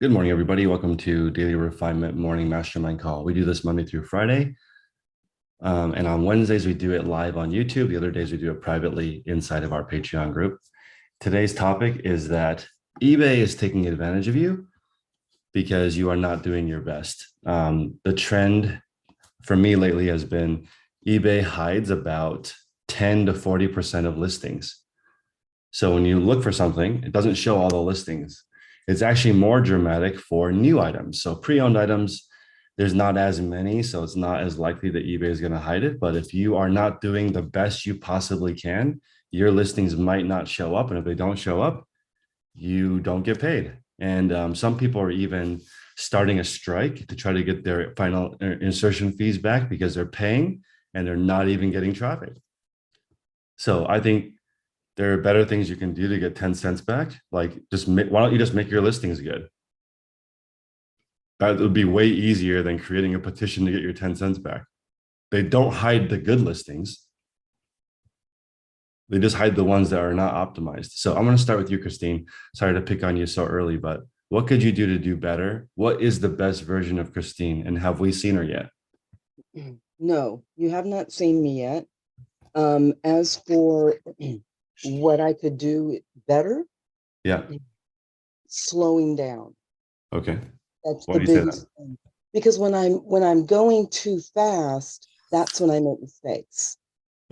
Good morning, everybody. Welcome to Daily Refinement Morning Mastermind Call. We do this Monday through Friday. And on Wednesdays, we do it live on YouTube. The other days, we do it privately inside of our Patreon group. Today's topic is that eBay is taking advantage of you because you are not doing your best. The trend for me lately has been eBay hides about 10 to 40% of listings. So when you look for something, it doesn't show all the listings. It's actually more dramatic for new items. So pre-owned items, there's not as many, so it's not as likely that eBay is going to hide it. But if you are not doing the best you possibly can, your listings might not show up. And if they don't show up, you don't get paid. And some people are even starting a strike to try to get their final insertion fees back because they're paying and they're not even getting traffic. So I think there are better things you can do to get 10 cents back. Like why don't you just make your listings good? That would be way easier than creating a petition to get your 10 cents back. They don't hide the good listings. They just hide the ones that are not optimized. So I'm going to start with you, Christine. Sorry to pick on you so early, but what could you do to do better? What is the best version of Christine? And have we seen her yet? No, you have not seen me yet. As for what I could do better, Yeah. slowing down. Okay. That's Why the do you say biggest that? thing. Because when I'm going too fast, that's when I make mistakes.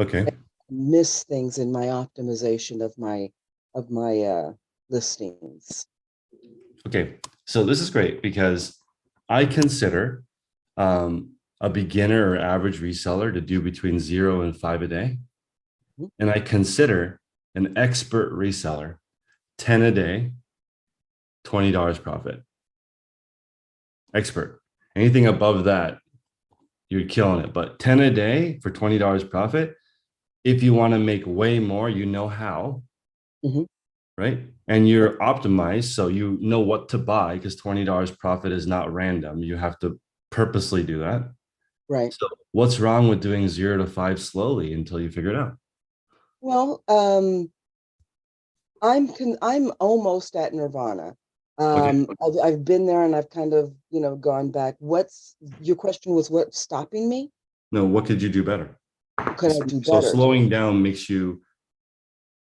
Okay. I miss things in my optimization of my listings. Okay. So this is great because I consider a beginner or average reseller to do between 0 and 5 a day. Mhm. And I consider an expert reseller 10 a day, $20 profit. Expert. Anything above that, you're killing it. But 10 a day for $20 profit, if you want to make way more, you know how, Mhm. right? And you're optimized, so you know what to buy because $20 profit is not random. You have to purposely do that. Right. So what's wrong with doing 0 to 5 slowly until you figure it out? Well, I'm almost at nirvana. Okay. I've been there and I've kind of, gone back. What's your question was what's stopping me? No, what could you do better? What could I do So better? slowing down makes you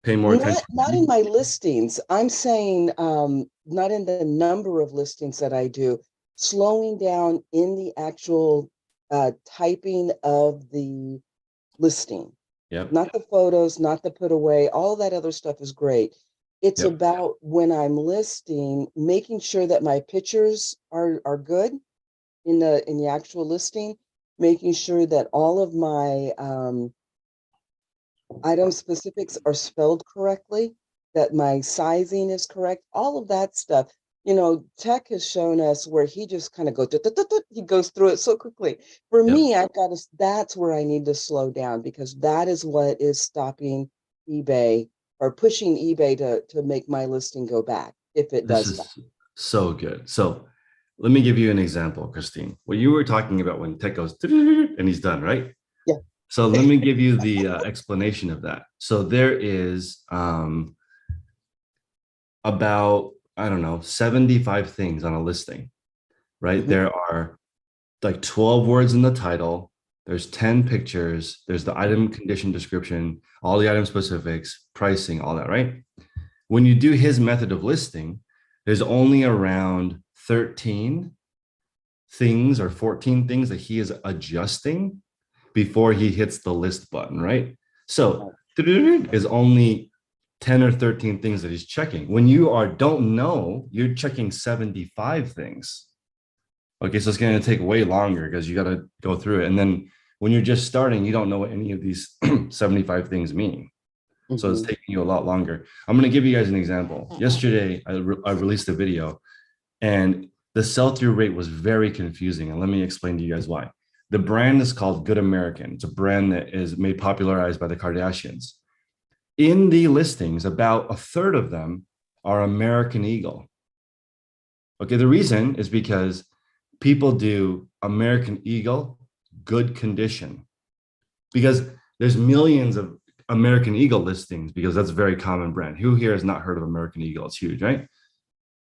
pay more attention to Not in my listings. I'm saying not in the number of listings that I do, slowing down in the actual typing of the listing. Yep. Not the photos, not the put away, all that other stuff is great. It's Yep. about when I'm listing, making sure that my pictures are good in the actual listing, making sure that all of my item specifics are spelled correctly, that my sizing is correct, all of that stuff. Tech has shown us where he just kind of goes, he goes through it so quickly. For Yep. me, that's where I need to slow down because that is what is stopping eBay or pushing eBay to make my listing go back if it This does that. is so good. So let me give you an example, Christine. What you were talking about when tech goes and he's done, right? Yeah. So let me give you the explanation of that. So there is about, I don't know, 75 things on a listing, right? Mhm. There are like 12 words in the title. There's 10 pictures. There's the item condition description, all the item specifics, pricing, all that, right? When you do his method of listing, there's only around 13 things or 14 things that he is adjusting before he hits the list button, right? So is only 10 or 13 things that he's checking. When you don't know, you're checking 75 things. Okay, so it's going to take way longer because you got to go through it. And then when you're just starting, you don't know what any of these 75 things mean. So it's Mhm. taking you a lot longer. I'm going to give you guys an example. Yesterday, I released a video and the sell-through rate was very confusing. And let me explain to you guys why. The brand is called Good American. It's a brand that is made popularized by the Kardashians. In the listings, about a third of them are American Eagle. Okay, the reason is because people do American Eagle good condition because there's millions of American Eagle listings because that's a very common brand. Who here has not heard of American Eagle? It's huge, right?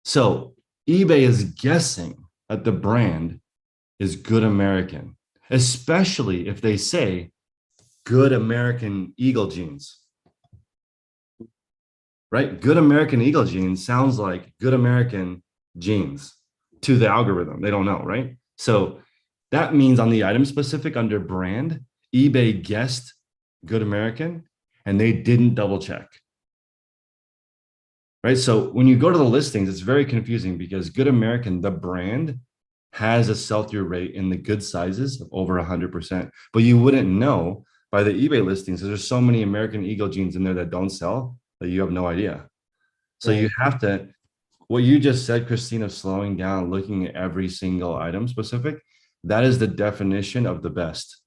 So eBay is guessing that the brand is Good American, especially if they say Good American Eagle jeans, right? Good American Eagle jeans sounds like Good American jeans to the algorithm. They don't know, right? So that means on the item specific under brand, eBay guessed Good American and they didn't double check. Right. So when you go to the listings, it's very confusing because Good American, the brand, has a sell-through rate in the good sizes of over 100%. But you wouldn't know by the eBay listings. There's so many American Eagle jeans in there that don't sell that you have no idea. So you Right. have to, what you just said, Christine, of slowing down, looking at every single item specific, that is the definition of the best.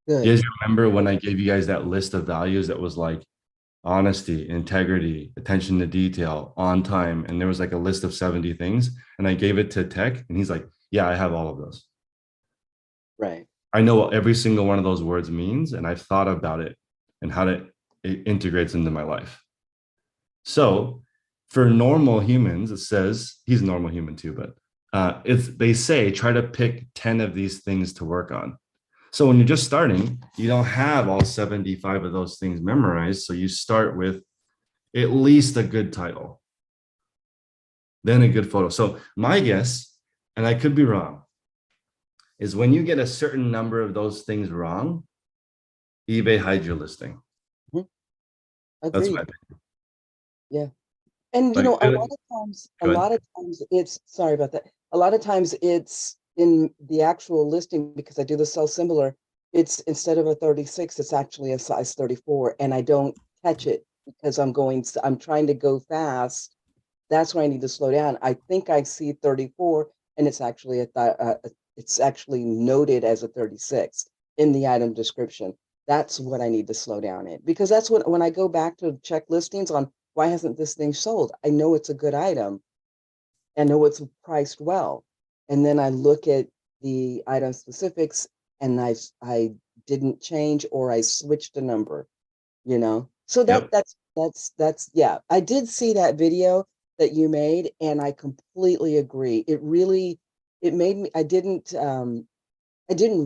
You Good. guys remember when I gave you guys that list of values that was like honesty, integrity, attention to detail, on time. And there was like a list of 70 things. And I gave it to Tech, and he's like, yeah, I have all of those. Right. I know what every single one of those words means, and I've thought about it and how it integrates into my life. So for normal humans, it says he's a normal human too, but it's they say try to pick 10 of these things to work on. So when you're just starting, you don't have all 75 of those things memorized. So you start with at least a good title, then a good photo. So my guess, and I could be wrong, is when you get a certain number of those things wrong, eBay hides your listing. Mhm. That's my Agreed. opinion. Yeah. And Like, a go ahead. lot of times it's, sorry about that. A lot of times it's in the actual listing because I do the sell similar. It's instead of a 36, it's actually a size 34, and I don't catch it because I'm trying to go fast. That's why I need to slow down. I think I see 34, and it's actually noted as a 36 in the item description. That's what I need to slow down in because that's what when I go back to check listings on why hasn't this thing sold? I know it's a good item. I know it's priced well. And then I look at the item specifics and I didn't change or I switched a number, you know. So Yep. that's yeah. I did see that video that you made and I completely agree. It really it made me I didn't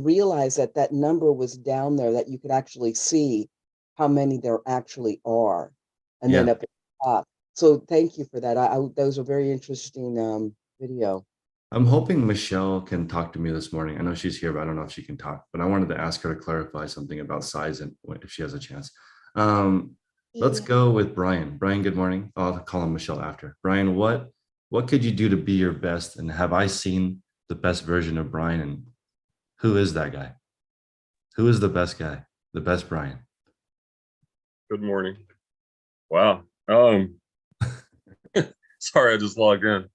realize that that number was down there that you could actually see how many there actually are, and then Yeah. up at the top. So thank you for that. Those are very interesting video. I'm hoping Michelle can talk to me this morning. I know she's here, but I don't know if she can talk. But I wanted to ask her to clarify something about size and if she has a chance. Um, let's Yeah. go with Brian. Brian, good morning. I'll call him Michelle after. Brian, what could you do to be your best? And have I seen the best version of Brian? And who is that guy? Who is the best guy? The best Brian? Good morning. Wow. Sorry, I just logged in.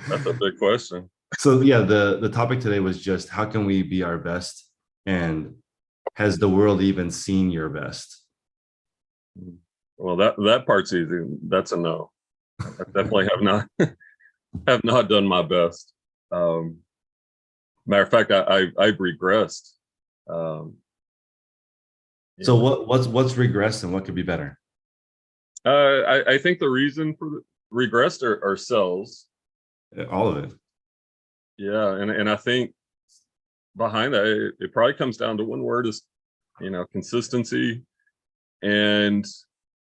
That's a big question. So yeah, the topic today was just how can we be our best, and has the world even seen your best? Well, that part's easy. That's a no. I definitely have not done my best. Um, Matter of fact, I've regressed. Um, you So know, what's regressed and what could be better? I think the reason for the regressed are sales. All of it. Yeah, and I think behind that it probably comes down to one word is consistency and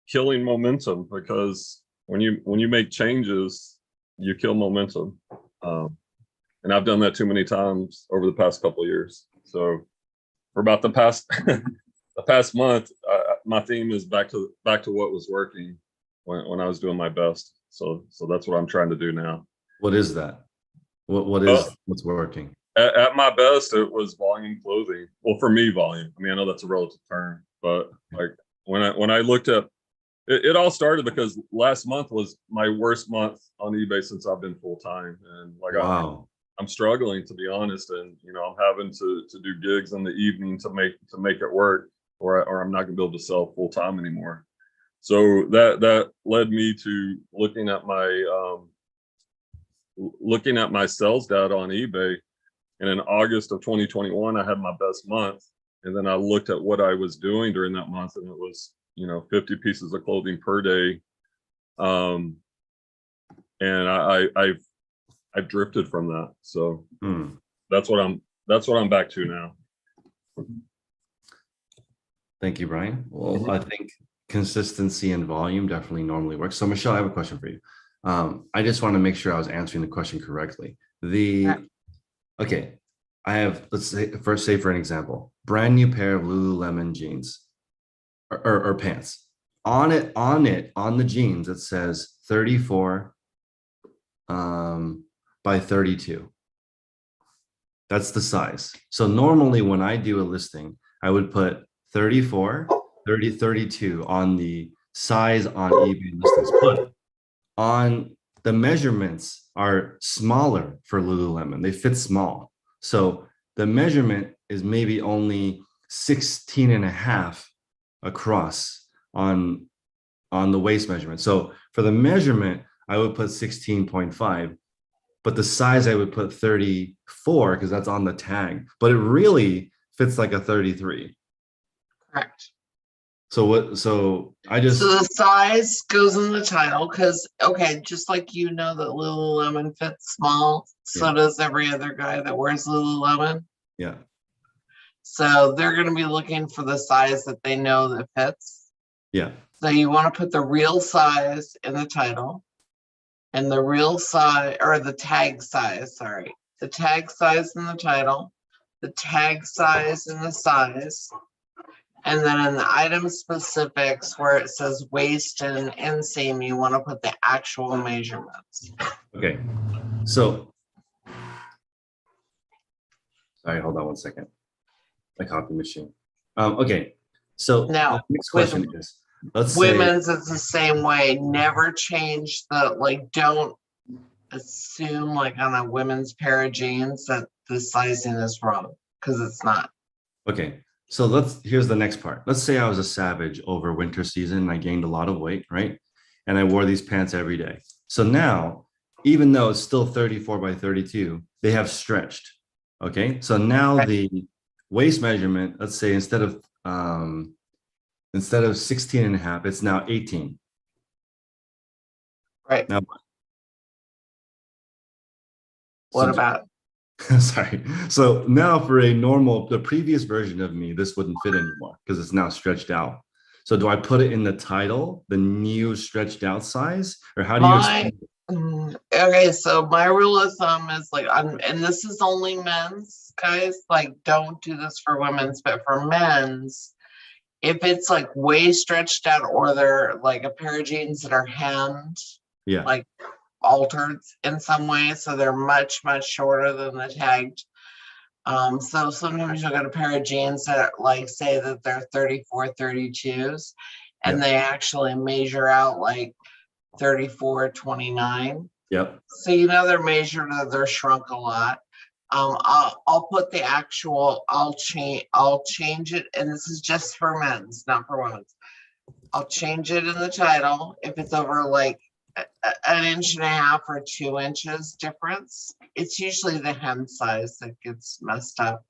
killing momentum, because when you make changes, you kill momentum. And I've done that too many times over the past couple of years. So for about the past the past month, my theme is back to what was working when I was doing my best. So that's what I'm trying to do now. What is that? What Uh, is what's working? at my best, it was volume clothing. Well, for me, volume. I mean, I know that's a relative term, but like when I looked at it all started because last month was my worst month on eBay since I've been full time, and like Wow. I'm struggling, to be honest, and I'm having to do gigs in the evening to make it work, or I'm not gonna be able to sell full time anymore. So that led me to looking at my sales data on eBay, and in August of 2021 I had my best month, and then I looked at what I was doing during that month, and it was 50 pieces of clothing per day. and I've drifted from that. So Hmm. that's what I'm back to now. Thank you, Brian. Well, I think consistency and volume definitely normally works. So Michelle, I have a question for you. I just want to make sure I was answering the question correctly. Okay, I have, let's say, first say for an example, brand new pair of Lululemon jeans or pants. On the jeans, it says 34 by 32. That's the size. So normally when I do a listing, I would put 34, 30, 32 on the size on eBay listings. But on the measurements are smaller for Lululemon. They fit small. So the measurement is maybe only 16 and a half across on the waist measurement. So for the measurement, I would put 16.5, but the size I would put 34 because that's on the tag, but it really fits like a 33. Correct. So I just, So the size goes in the title because, okay, just like you know that Lululemon fits small, so Yeah. does every other guy that wears Lululemon. yeah, So they're going to be looking for the size that they know that fits. yeah, So you want to put the real size in the title and the real size, or the tag size, sorry. The tag size in the title, the tag size in the size, and then in the item specifics where it says waist and inseam, you want to put the actual measurements. okay. So, sorry, hold on one second. My copy machine. Okay, so Now, the next with question is, let's say, Women's, it's the same way. Never change the, like, don't assume like on a women's pair of jeans that the sizing is wrong, because it's not. okay, so here's the next part. Let's say I was a savage over winter season and I gained a lot of weight, right? And I wore these pants every day. So now, even though it's still 34 by 32, they have stretched. Okay, so now the waist measurement, let's say instead of 16 and a half, it's now 18. Right. Now, What so- about? sorry. So now for the previous version of me, this wouldn't fit anymore because it's now stretched out. So do I put it in the title, the new stretched out size, or how do you explain it? Okay, so my rule of thumb is like, and this is only men's, guys, like, don't do this for women's, but for men's, if it's like way stretched out or they're like a pair of jeans that are hemmed, Yeah. like altered in some way, so they're much shorter than the tagged. So sometimes you'll get a pair of jeans that like say that they're 34 32s and Yeah. they actually measure out like 34-29. Yep. So you know they're measured, they're shrunk a lot. I'll put the actual, I'll change it, and this is just for men's, not for women's. I'll change it in the title if it's over like an inch and a half or 2 inches difference. It's usually the hem size that gets messed up.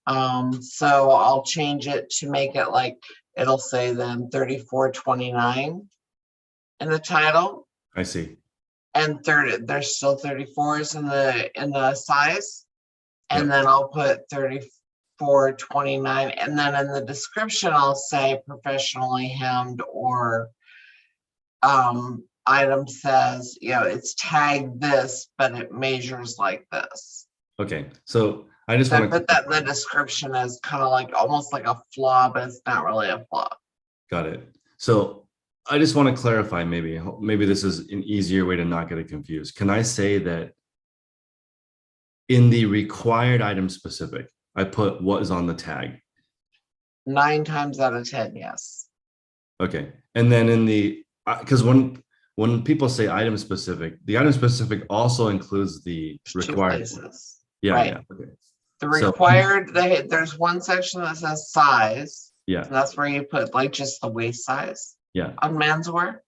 So I'll change it to make it like, it'll say then 34-29 in the title. I see. And there's still 34s in the size. And Yep. then I'll put 34-29. And then in the description, I'll say professionally hemmed, or item says, it's tagged this, but it measures like this. Okay. So I just So I want to put that in the description as kind of like almost like a flaw, but it's not really a flaw. got it. So I just want to clarify, maybe this is an easier way to not get it confused. Can I say that in the required item specific, I put what is on the tag? 9 times out of 10, yes. Okay. And then in the, because when people say item specific, the item specific also includes the There's 2 required. places. Yeah. Right. Yeah. Okay. The So- required, there's one section that says size. Yeah. And that's where you put like just the waist size Yeah. on menswear.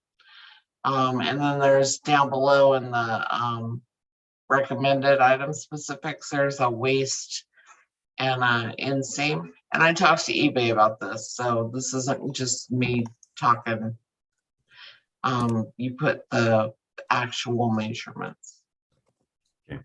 And then there's down below in the recommended item specifics, there's a waist and a inseam. And I talked to eBay about this, so this isn't just me talking. You put the actual measurements. Okay.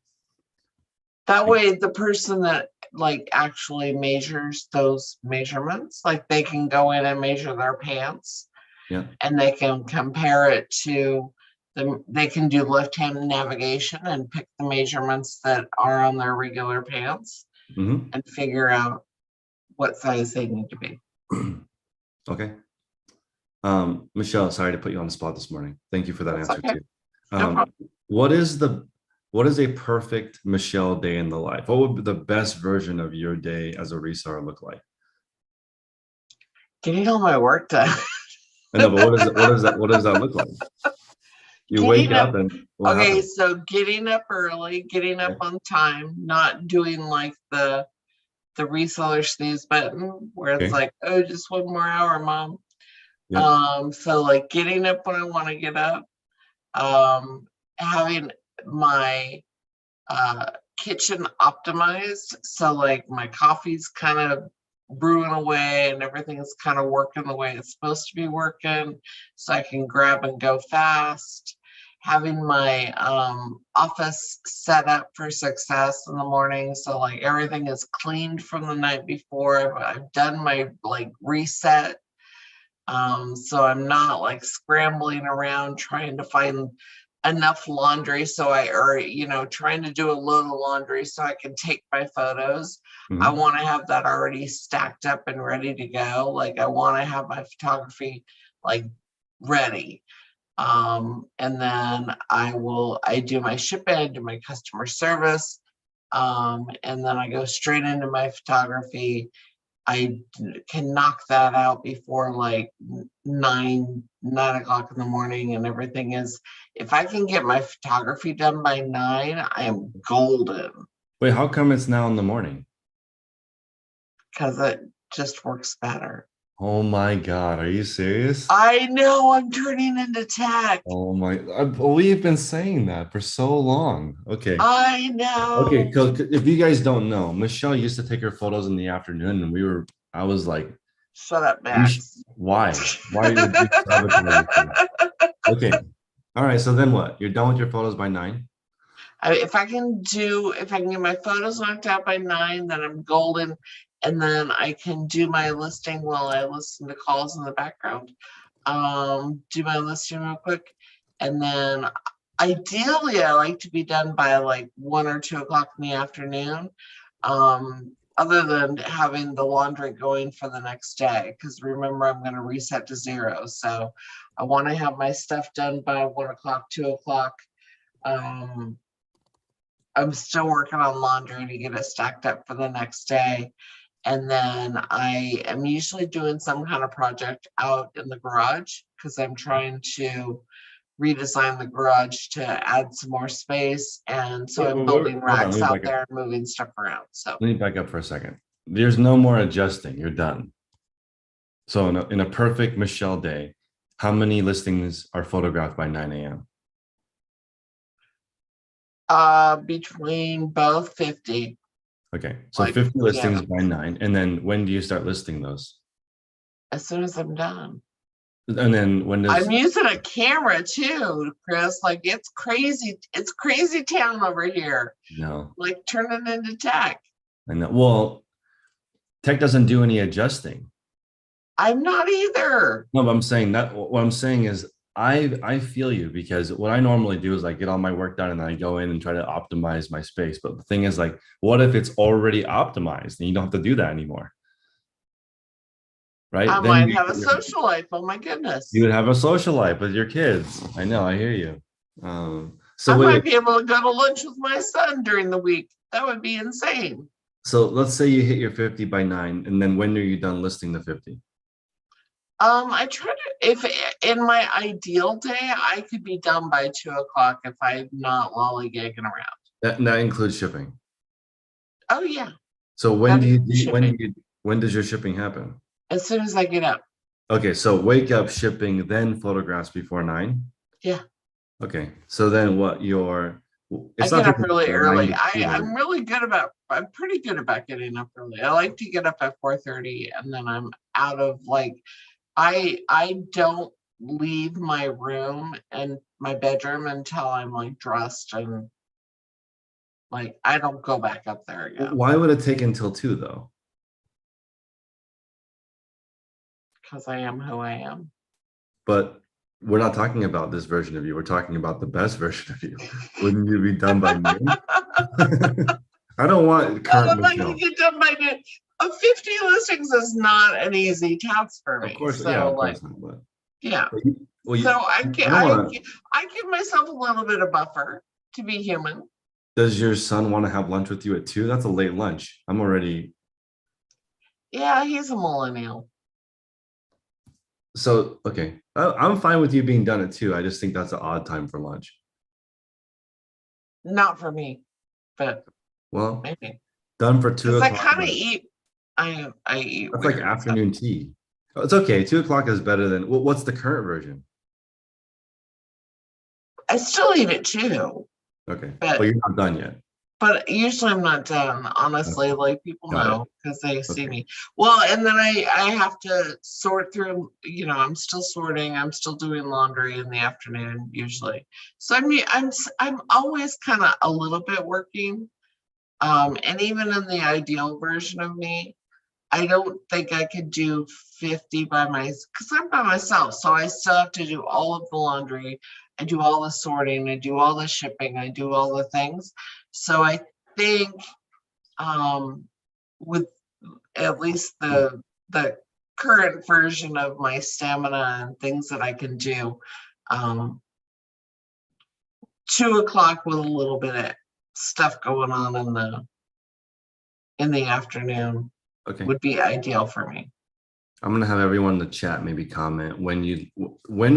That way, the person that like actually measures those measurements, like they can go in and measure their pants, Yeah. and they can compare it to they can do left-hand navigation and pick the measurements that are on their regular pants Mhm. and figure out what size they need to be. Okay. Michelle, sorry to put you on the spot this morning. Thank you for that That's answer okay. too. No problem. What is a perfect Michelle day in the life? What would be the best version of your day as a reseller look like? Getting all my work done. I know, but what does that look like? You wake Getting up up. and what Okay, happens? so getting up early, getting up Okay. on time, not doing like the reseller snooze button where it's Okay. like, oh, just one more hour, mom. Yeah. So like getting up when I want to get up, having my kitchen optimized, so like my coffee's kind of brewing away and everything is kind of working the way it's supposed to be working, so I can grab and go fast. Having my office set up for success in the morning, so like everything is cleaned from the night before. I've done my like reset, so I'm not like scrambling around trying to find enough laundry, so trying to do a load of laundry so I can take my photos. I Mhm. want to have that already stacked up and ready to go. Like I want to have my photography like ready. And then I do my shipping, I do my customer service, and then I go straight into my photography. I can knock that out before like 9 o'clock in the morning, and everything is, if I can get my photography done by 9, I am golden, Wait, how come it's now in the morning? because it just works better. Oh my God, are you serious? I know I'm turning into tech. Oh my, we've been saying that for so long. Okay. I Okay, know. because if you guys don't know, Michelle used to take her photos in the afternoon, and I was like, Shut up, Max. why? Why would you sabotage yourself? Okay. All right. So then what? You're done with your photos by 9? If I can get my photos knocked out by 9, then I'm golden. And then I can do my listing while I listen to calls in the background. Do my listing real quick. And then ideally I like to be done by like 1 or 2 o'clock in the afternoon. Other than having the laundry going for the next day, because remember, I'm going to reset to 0. So I want to have my stuff done by 1 o'clock, 2 o'clock. I'm still working on laundry to get it stacked up for the next day. And then I am usually doing some kind of project out in the garage because I'm trying to redesign the garage to add some more space. And so I'm building Hold on. racks out there and moving stuff around. So Let me back up for a second. There's no more adjusting. You're done. So in a perfect Michelle day, how many listings are photographed by 9 a.m.? between both 50. Okay. So Like, 50 yeah, listings by 9. And then when do you start listing those? as soon as I'm done. And then when does I'm using a camera too, Chris. Like it's crazy. It's crazy town over here. no? Like turning into tech. I know. Well, tech doesn't do any adjusting. I'm not either. No, but I'm saying that what I'm saying is I feel you, because what I normally do is I get all my work done and then I go in and try to optimize my space. But the thing is, like, what if it's already optimized and you don't have to do that anymore? Right? I Then might have a social life. Oh my goodness. you would have a social life with your kids. I know, I hear you. So I wait, might be able to go to lunch with my son during the week. That would be insane. so let's say you hit your 50 by 9, and then when are you done listing the 50? I try to, if in my ideal day, I could be done by 2 o'clock if I'm not lollygagging around. That includes shipping. Oh yeah. So That is when does your shipping happen? as soon as I get up. Okay, so wake up, shipping, then photographs before 9. Yeah. Okay, so then what I get up really early. 9 to 2, I'm pretty good about getting up early. I like to get up at 4:30 and then I'm out of like, I don't leave my room and my bedroom until I'm like dressed and like, I don't go back up there again Why would it take until 2 though? because I am who I am. But we're not talking about this version of you. We're talking about the best version of you. Wouldn't you be done by noon? I don't want current I'm not gonna Michelle. get done by noon. 50 listings is not an easy task for Of me. course, So yeah, of like, course not. But yeah. well, So I I don't want to. I give myself a little bit of buffer to be human. Does your son want to have lunch with you at 2? That's a late lunch. I'm already. Yeah, he's a millennial. So, okay. I'm fine with you being done at 2. I just think that's an odd time for lunch. Not for me, but Well, maybe. done for 2 Because I o'clock. kind of but eat, I eat That's like weird, so afternoon tea. Oh, it's okay. 2 o'clock is better than, what's the current version? I still eat it too, Okay. But- But you're not done yet. but usually I'm not done, honestly, like people Got it. know because they see Okay. me. Well, and then I have to sort through, I'm still sorting, I'm still doing laundry in the afternoon usually. So I mean, I'm always kind of a little bit working. And even in the ideal version of me, I don't think I could do 50 by myself because I'm by myself. So I still have to do all of the laundry. I do all the sorting. I do all the shipping. I do all the things. So I think with at least the current version of my stamina and things that I can do, 2 o'clock with a little bit of stuff going on in the afternoon Okay. would be ideal for me. I'm gonna have everyone in the chat maybe comment when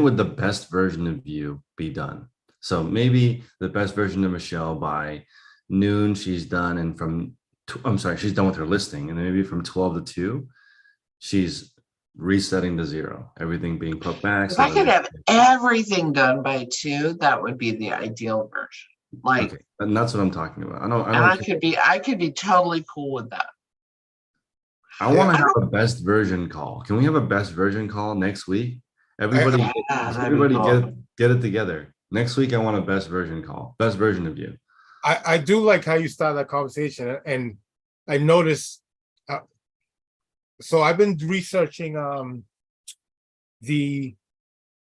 would the best version of you be done? So maybe the best version of Michelle by noon, she's done, and I'm sorry, she's done with her listing, and then maybe from 12 to 2, she's resetting to 0, everything being put back. If so I could that- have everything done by 2, that would be the ideal version. Like, okay, and that's what I'm talking about. I and don't I could be totally cool with that. I want to have a best version call. Can we have a best version call next week? Everybody, Yeah, that'd be everybody cool. get it together. Next week, I want a best version call, best version of you. I do like how you start that conversation, and I noticed. So I've been researching the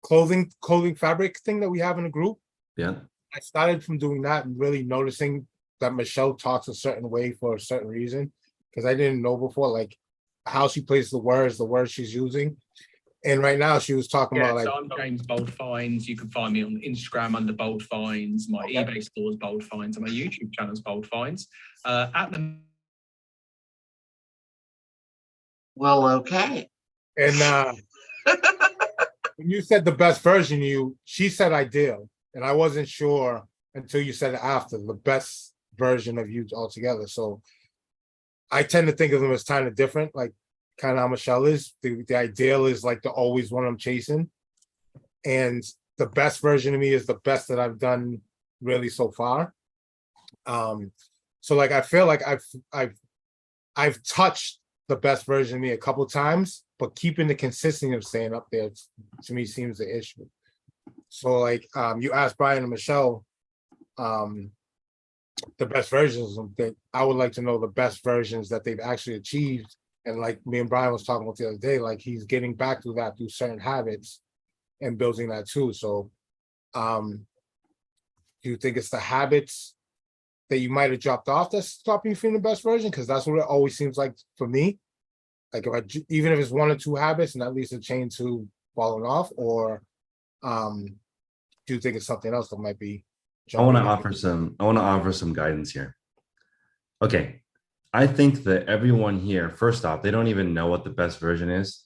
clothing fabric thing that we have in the group. Yeah. I started from doing that and really noticing that Michelle talks a certain way for a certain reason, because I didn't know before, like how she plays the words she's using. And right now she was talking Yeah, about like, so I'm James Bold Finds. You can find me on Instagram under Bold Finds. My eBay store is Bold Finds, and my YouTube channel is Bold Finds. At the Well, okay. and when you said the best version of you, she said ideal, and I wasn't sure until you said it after, the best version of you altogether. So I tend to think of them as kind of different, like kind of how Michelle is. The ideal is like the always one I'm chasing, and the best version of me is the best that I've done really so far. So like I feel like I've touched the best version of me a couple times, but keeping the consistency of staying up there to me seems the issue. So like you asked Brian and Michelle the best versions of that. I would like to know the best versions that they've actually achieved. And like me and Brian was talking about the other day, like he's getting back to that through certain habits and building that too. So do you think it's the habits that you might have dropped off that's stopping you from the best version? Because that's what it always seems like for me. Like if even if it's 1 or 2 habits and that leads a chain to falling off, or do you think it's something else that might be I want to jumping? offer some guidance here. Okay. I think that everyone here, first off, they don't even know what the best version is.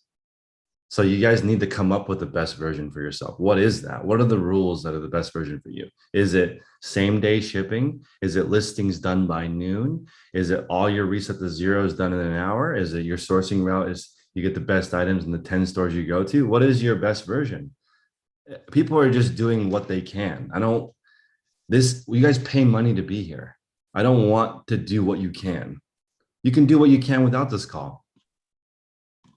So you guys need to come up with the best version for yourself. What is that? What are the rules that are the best version for you? Is it same day shipping? Is it listings done by noon? Is it all your reset to zeros done in an hour? Is it your sourcing route is you get the best items in the 10 stores you go to? What is your best version? People are just doing what they can. You guys pay money to be here. I don't want to do what you can. You can do what you can without this call.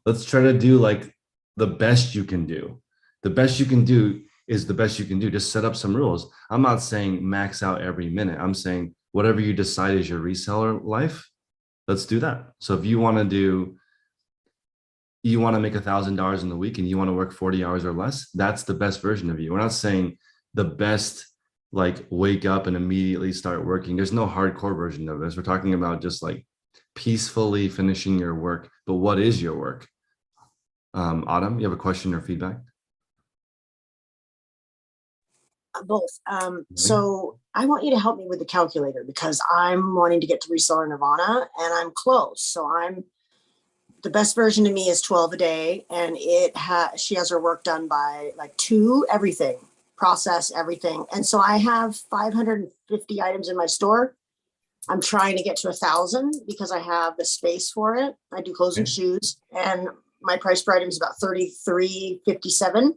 Let's try to do like the best you can do. The best you can do is the best you can do. Just set up some rules. I'm not saying max out every minute. I'm saying whatever you decide is your reseller life, let's do that. So if you want to make $1,000 in the week and you want to work 40 hours or less, that's the best version of you. We're not saying the best, like wake up and immediately start working. There's no hardcore version of this. We're talking about just like peacefully finishing your work. But what is your work? Autumn, you have a question or feedback? Both. So I want you to help me with the calculator because I'm wanting to get to reseller Nirvana and I'm close. So the best version to me is 12 a day, and she has her work done by like 2 everything, process everything. And so I have 550 items in my store. I'm trying to get to 1,000 because I have the space for it. I do clothes and shoes, and my price per item is about $33.57.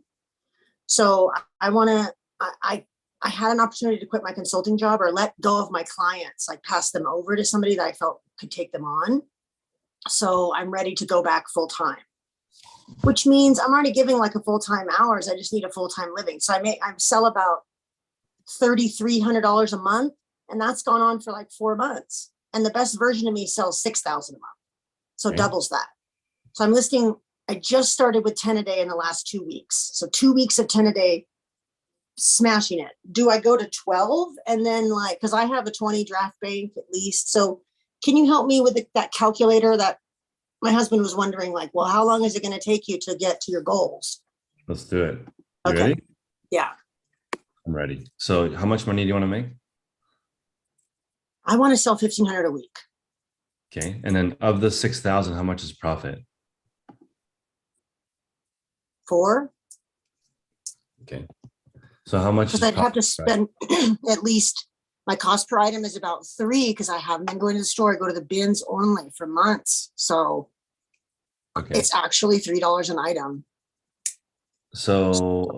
So I had an opportunity to quit my consulting job or let go of my clients, like pass them over to somebody that I felt could take them on. So I'm ready to go back full time, which means I'm already giving like a full-time hours. I just need a full-time living. So I sell about $3,300 a month, and that's gone on for like 4 months. And the best version of me sells 6,000 a month. So Okay. doubles that. So I just started with 10 a day in the last 2 weeks. So 2 weeks of 10 a day, smashing it. Do I go to 12? And then because I have a 20 draft bank at least. So can you help me with that calculator that my husband was wondering, well, how long is it going to take you to get to your goals? Let's do it. You Okay. ready? Yeah. I'm ready. So how much money do you want to make? I want to sell 1,500 a week. Okay. And then of the 6,000, how much is profit? 4. Okay. So how much? Because I'd have to spend at least, my cost per item is about 3 because I haven't been going to the store. I go to the bins only for months. So Okay. it's actually $3 an item. So,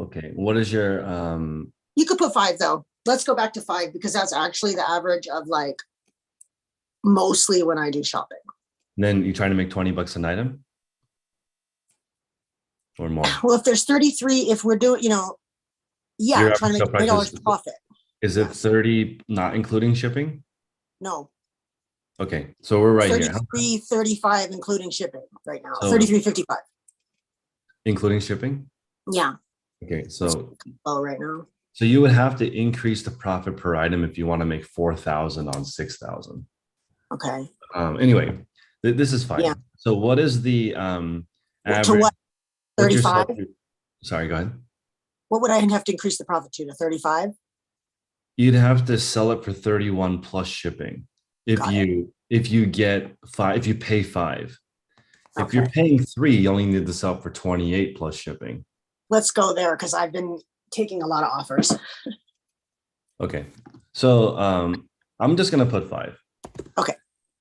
okay. What is your, You could put 5 though. Let's go back to 5 because that's actually the average of mostly when I do shopping. then you trying to make 20 bucks an item? Or more? Well, if there's 33, if we're doing, yeah, Your I'm trying to average make sale price $20 profit. Is it 30 not including shipping? No, Okay. So we're right here. 33.35 including shipping right now. So- 33.55. Including shipping? Yeah. Okay. So Right now. So you would have to increase the profit per item if you want to make 4,000 on 6,000. Okay. Anyway, this is fine. Yeah. So what is the average? To what? what's your 35? sell-through- Sorry, go ahead. What would I have to increase the profit to 35? You'd have to sell it for 31 plus shipping. If Got you get 5, if you pay 5. If you're Okay. paying 3, you only need to sell for 28 plus shipping. Let's go there because I've been taking a lot of offers. Okay. So I'm just gonna put 5.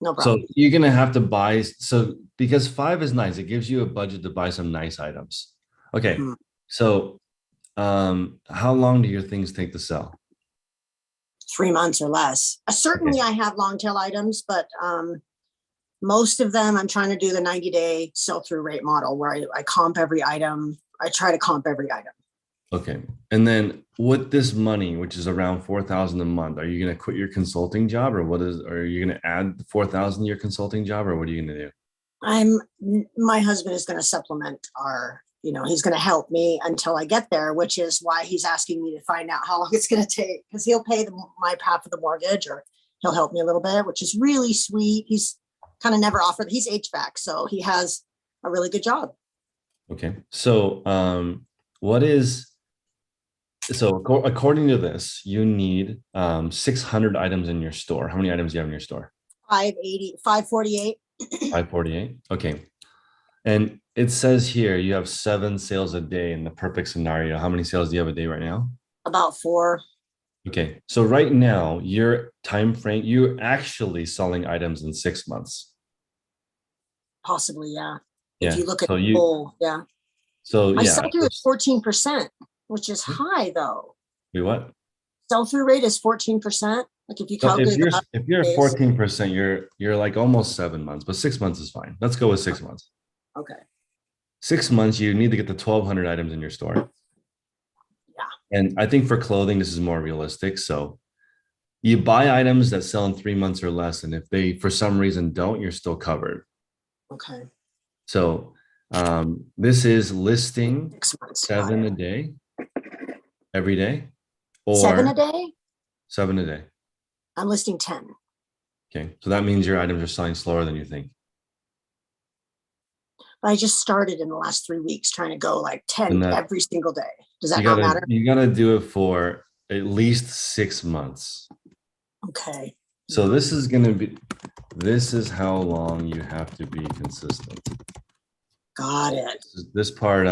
No problem. So you're gonna have to buy, because 5 is nice, it gives you a budget to buy some nice items. Okay, Hmm. so how long do your things take to sell? 3 months or less. Certainly I have long tail items, but most of them I'm trying to do the 90-day sell-through rate model where I comp every item. I try to comp every item. Okay, and then with this money, which is around 4,000 a month, are you gonna quit your consulting job, or are you gonna add 4,000 to your consulting job, or what are you gonna do? My husband is going to supplement he's going to help me until I get there, which is why he's asking me to find out how long it's going to take because he'll pay my half of the mortgage or he'll help me a little bit, which is really sweet. He's kind of never offered. He's HVAC, so he has a really good job. Okay, so according to this, you need 600 items in your store. How many items do you have in your store? 548. 548. Okay. And it says here you have 7 sales a day in the perfect scenario. How many sales do you have a day right now? About 4. Okay. So right now, your time frame, you're actually selling items in 6 months. Possibly, yeah. Yeah. If you look at So the whole, yeah. So My yeah. sell-through is 14%, which is high though. Wait, what? Sell-through rate is 14%. Like if you So calculate if you're days. 14%, you're like almost 7 months, but 6 months is fine. Let's go with 6 months. Okay. 6 months, you need to get the 1,200 items in your store. And I think for clothing, this is more realistic. So you buy items that sell in 3 months or less, and if they for some reason don't, you're still covered. Okay. So this is listing 6 months. Got 7 it. a day every day, 7 or a day? 7 a day. I'm listing 10. Okay, so that means your items are selling slower than you think. I just started in the last 3 weeks trying to go like 10 And that- every single day. Does that You not gotta matter? you gotta do it for at least 6 months. Okay. So this is how long you have to be consistent. Got it. This part,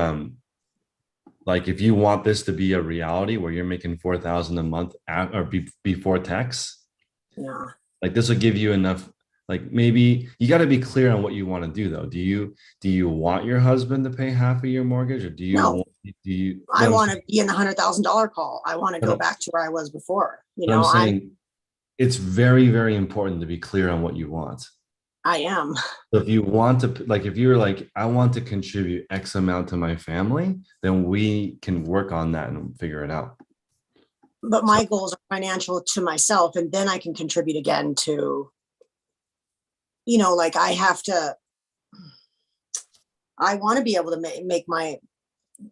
like if you want this to be a reality where you're making 4,000 a month before tax, Yeah. like this will give you enough. Like maybe you got to be clear on what you want to do though. Do you want your husband to pay half of your mortgage, or do you No. do you? I No, want to be in the $100,000 call. I want to go But- back to where I was before. You but know, I'm saying it's very, very important to be clear on what you want. I am. So if you want to, like, if you're like, I want to contribute X amount to my family, then we can work on that and figure it out. But my goals are financial to myself, and then I can contribute again to, you know, like I want to be able to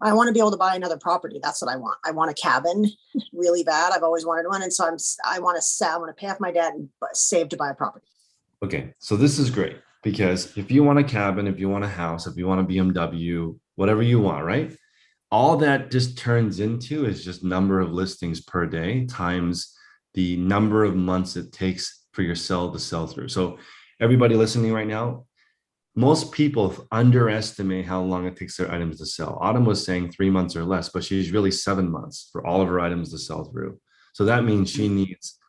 I want to be able to buy another property. That's what I want. I want a cabin really bad. I've always wanted one. And so I want to pay off my debt and save to buy a property. Okay, so this is great because if you want a cabin, if you want a house, if you want a BMW, whatever you want, right? All that just turns into is just number of listings per day times the number of months it takes for your sell to sell through. So everybody listening right now, most people underestimate how long it takes their items to sell. Autumn was saying 3 months or less, but she's really 7 months for all of her items to sell through. So that means she needs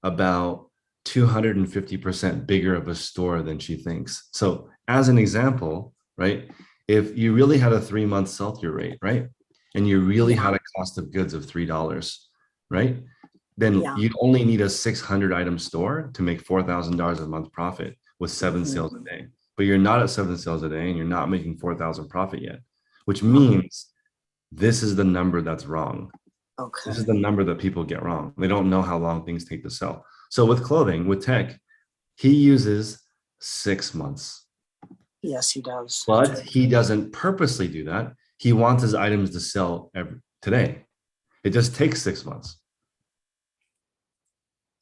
about 250% bigger of a store than she thinks. So as an example, right? If you really had a 3 month sell-through rate, right? And you really had a cost of goods of $3, right? Then Yeah. you'd only need a 600 item store to make $4,000 a month profit with 7 sales a day. But you're not at 7 sales a day and you're not making 4,000 profit yet, which means this is the number that's wrong. Okay. This is the number that people get wrong. They don't know how long things take to sell. So with clothing, with tech, he uses 6 months, Yes, he does. but he doesn't purposely do that. He wants his items to sell today. It just takes 6 months.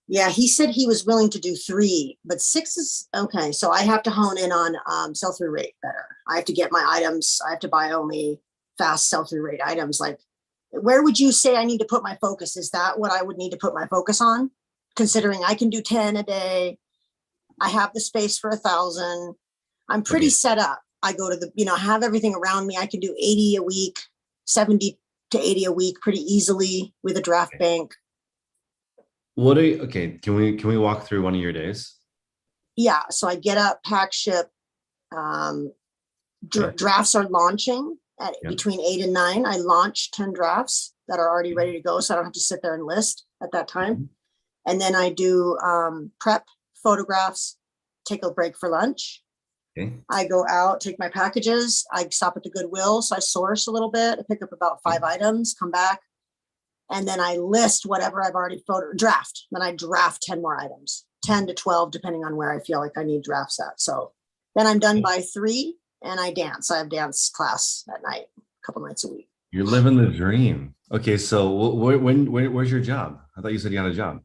Yeah, he said he was willing to do 3, but 6 is okay. So I have to hone in on sell-through rate better. I have to get my items. I have to buy only fast sell-through rate items. Like, where would you say I need to put my focus? Is that what I would need to put my focus on? Considering I can do 10 a day, I have the space for 1,000. I'm pretty set up. I go to I have everything around me. I can do 80 a week, 70 to 80 a week pretty easily with a draft bank. Okay, can we walk through one of your days? Yeah, so I get up, pack, ship. Drafts are launching at between 8 and 9. I launch 10 drafts that are already ready to go, so I don't have to sit there and list at that time. And then I do prep, photographs, take a break for lunch. Okay. I go out, take my packages. I stop at the Goodwill, so I source a little bit. I pick up about 5 items, come back, and then I list whatever I've already draft. Then I draft 10 more items, 10 to 12, depending on where I feel like I need drafts at. So then I'm done by 3, and I dance. I have dance class at night, a couple nights a week. You're living the dream. Okay, so where's your job? I thought you said you had a job.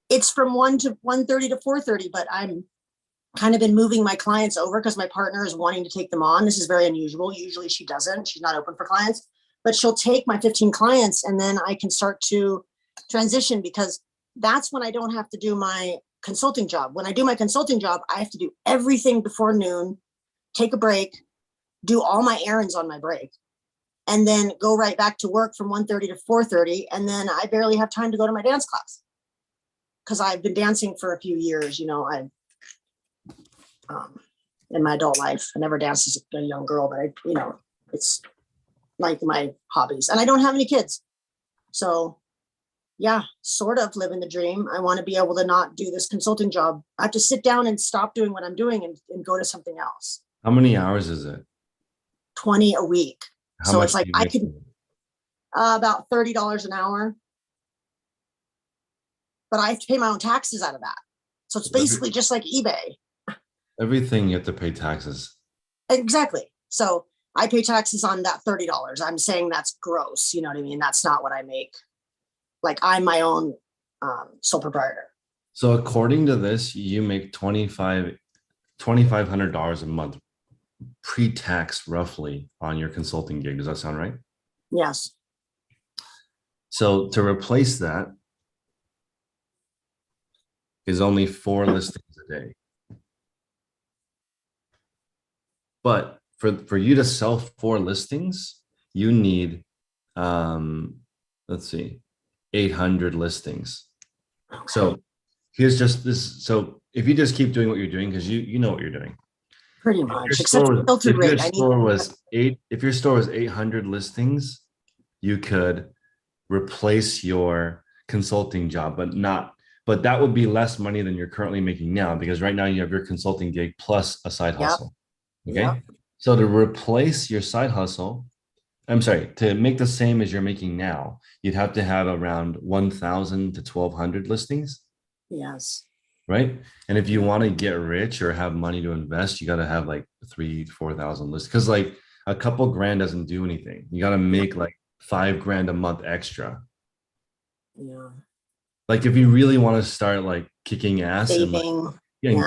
It's from 1:30 to 4:30, but I'm kind of been moving my clients over because my partner is wanting to take them on. This is very unusual. Usually she doesn't. She's not open for clients, but she'll take my 15 clients and then I can start to transition because that's when I don't have to do my consulting job. When I do my consulting job, I have to do everything before noon, take a break, do all my errands on my break, and then go right back to work from 1:30 to 4:30. And then I barely have time to go to my dance class because I've been dancing for a few years. In my adult life, I never danced as a young girl, but it's like my hobbies, and I don't have any kids. So yeah, sort of living the dream. I want to be able to not do this consulting job. I have to sit down and stop doing what I'm doing and go to something else. How many hours is it? 20 a week. How So much it's like do you I make could, from it? About $30 an hour. But I have to pay my own taxes out of that. So it's basically just like eBay. Everything you have to pay taxes. Exactly. So I pay taxes on that $30. I'm saying that's gross. You know what I mean? That's not what I make. Like I'm my own sole proprietor. So according to this, you make $2,500 a month pre-tax roughly on your consulting gig. Does that sound right? Yes. So to replace that is only 4 listings a day. But for you to sell 4 listings, you need, let's see, 800 listings. So here's just this. So if you just keep doing what you're doing, because you know what you're doing. Pretty much. Except for filter If your rate. store was 800 listings, you could replace your consulting job, but that would be less money than you're currently making now, because right now you have your consulting gig plus a side hustle. Okay. Yep. So to replace your side hustle, to make the same as you're making now, you'd have to have around 1,000 to 1,200 listings. Yes. Right. And if you want to get rich or have money to invest, you got to have like 3,000 to 4,000 lists, because like a couple grand doesn't do anything. You got to make like $5,000 a month extra. Yeah. Like if you really want to start like kicking ass and like, Saving.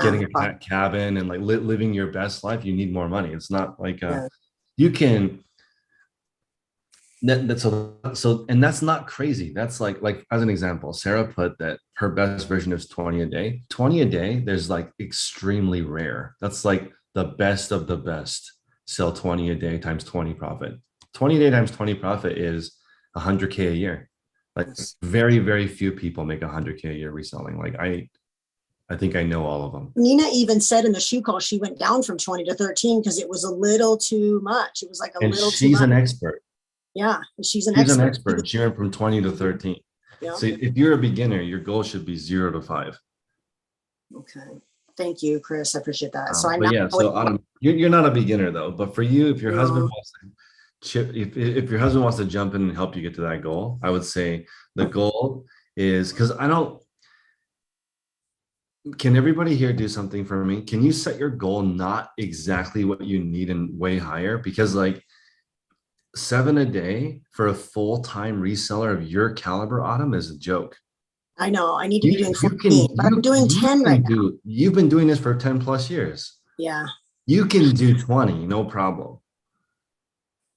getting a cabin and like living your best life, you need more money. It's not like you can. And that's not crazy. That's like as an example, Sarah put that her best version is 20 a day. 20 a day, there's like extremely rare. That's like the best of the best. Sell 20 a day times 20 profit. 20 a day times 20 profit is 100K a year. Like very, very few people make 100K a year reselling. Like I think I know all of them. Nina even said in the shoe call, she went down from 20 to 13 because it was a little too much. It was like a little too much. She's an expert. Yeah, she's an expert. She went from 20 to 13. Yeah. So if you're a beginner, your goal should be 0 to 5. Okay. Thank you, Chris. I appreciate that. So you're not a beginner though. But for you, if your husband wants to if your husband wants to jump in and help you get to that goal, I would say the goal is, because can everybody here do something for me? Can you set your goal not exactly what you need and way higher? Because like 7 a day for a full-time reseller of your caliber, Autumn, is a joke. I know. I need to be doing 14, but I'm doing 10 right now. You've been doing this for 10 plus years. Yeah. You can do 20, no problem.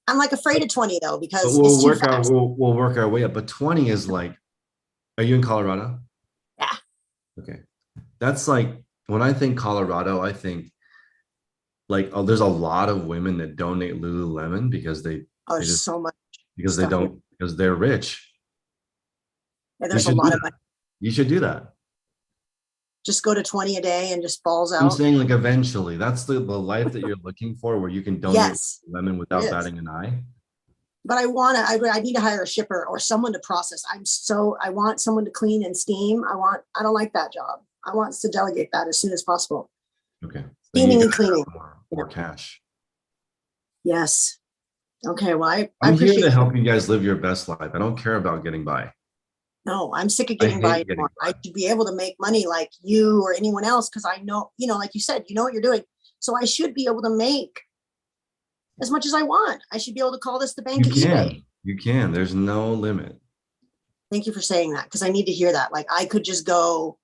I'm like afraid of 20 though, because we'll work our way up. But 20 is like, are you in Colorado? Yeah. Okay. That's like, when I think Colorado, I think like, there's a lot of women that donate Lululemon because there's so much because they're rich. Yeah, there's a lot of money. You should do that. Just go to 20 a day and just balls out. I'm saying like eventually, that's the life that you're looking for, where you can donate Lululemon without batting an eye. But I need to hire a shipper or someone to process. I want someone to clean and steam. I don't like that job. I want to delegate that as soon as possible. Okay. Steaming and cleaning. More cash. Yes. Okay. Well, I'm here to help you guys live your best life. I don't care about getting by. No, I'm sick of getting by anymore. I should be able to make money like you or anyone else, because I know, like you said, you know what you're doing. So I should be able to make as much as I want. I should be able to call this the bank of eBay. You can. There's no limit. Thank you for saying that, because I need to hear that. Like I could just go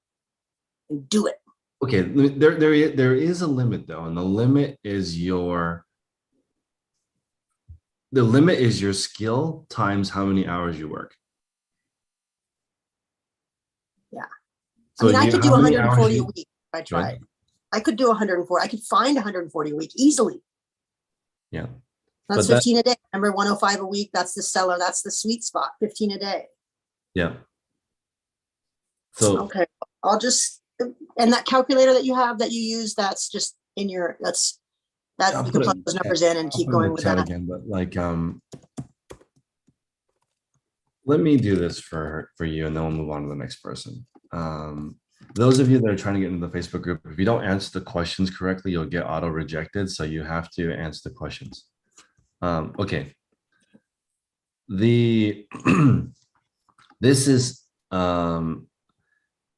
and do it. Okay, there is a limit though, and the limit is your skill times how many hours you work. Yeah. So I could do 140 a week if I tried. I could do 140. I could find 140 a week easily. Yeah. That's 15 a day. Remember, 105 a week. That's the seller. That's the sweet spot. 15 a day. Yeah. So okay, I'll just, and that calculator that you have that you use, that's just in your, you can plug those numbers in and keep going with that again. But like, let me do this for you, and then we'll move on to the next person. Those of you that are trying to get into the Facebook group, if you don't answer the questions correctly, you'll get auto rejected. So you have to answer the questions. Okay. the this is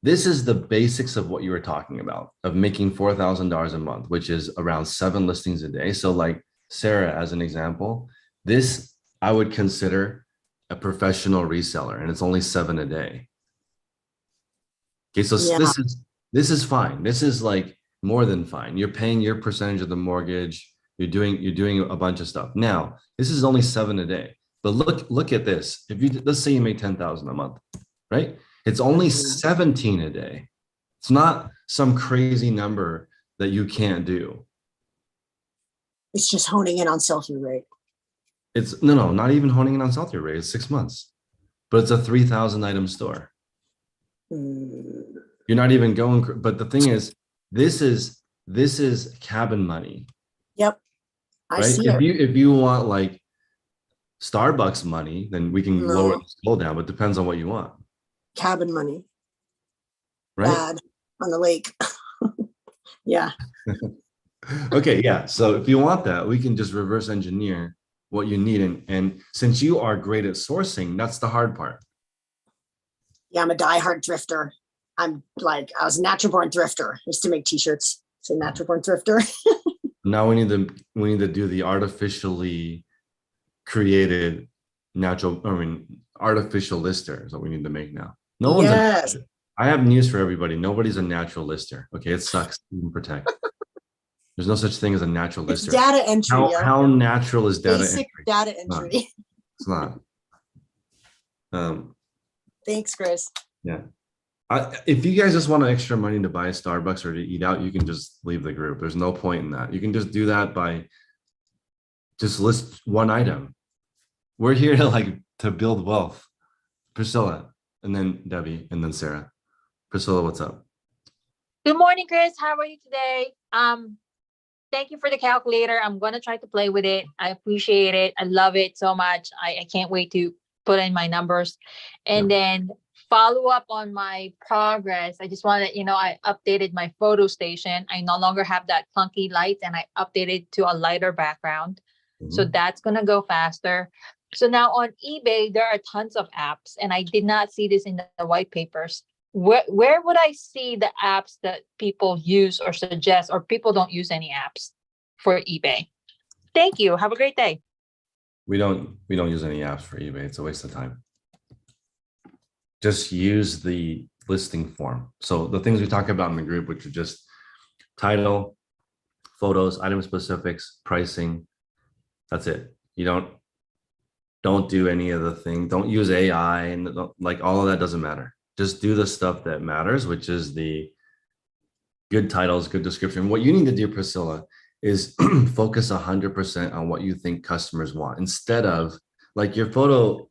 this is the basics of what you were talking about, of making $4,000 a month, which is around 7 listings a day. So like Sarah, as an example, this I would consider a professional reseller, and it's only 7 a day. Okay, so Yeah. this is fine. This is like more than fine. You're paying your percentage of the mortgage. You're doing a bunch of stuff. Now, this is only 7 a day. But look at this. If you let's say you make 10,000 a month, right? It's only 17 a day. It's not some crazy number that you can't do. It's just honing in on sell-through rate. It's no, not even honing in on sell-through rate. It's 6 months, but it's a 3,000 item store. Mm, You're not even going, but the thing is, this is cabin money, Yep, I right? see it. If you want like Starbucks money, then we can lower No. the scale down, but depends on what you want, Cabin money, right? bad on the lake. Yeah, Okay, yeah. So if you want that, we can just reverse engineer what you need. And since you are great at sourcing, that's the hard part. yeah, I'm a diehard thrifter. I was a natural born thrifter. I used to make t-shirts, say natural born thrifter. Now we need to do the artificially created artificial lister is what we need to make now. No one's Yes. I have news for everybody. Nobody's a natural lister. Okay, it sucks. Even protect. There's no such thing as a natural It's lister. data entry. yo. How natural is data Basic entry? data not. entry. It's not. Thanks, Chris. Yeah. If you guys just want extra money to buy a Starbucks or to eat out, you can just leave the group. There's no point in that. You can just do that by just list one item. We're here to build wealth. Priscilla, and then Debbie, and then Sarah. Priscilla, what's up? Good morning, Chris. How are you today? Thank you for the calculator. I'm gonna try to play with it. I appreciate it. I love it so much. I can't wait to put in my numbers. And then follow up on my progress. I just want to let you know I updated my photo station. I no longer have that clunky light, and I updated to a lighter background. So that's gonna go faster. So now on eBay, there are tons of apps, and I did not see this in the white papers. Where would I see the apps that people use or suggest, or people don't use any apps for eBay? Thank you. Have a great day. We don't use any apps for eBay. It's a waste of time. Just use the listing form. So the things we talk about in the group, which are just title, photos, item specifics, pricing. That's it. You don't do any of the things. Don't use AI and like all of that doesn't matter. Just do the stuff that matters, which is the good titles, good description. What you need to do, Priscilla, is focus 100% on what you think customers want instead of like your photo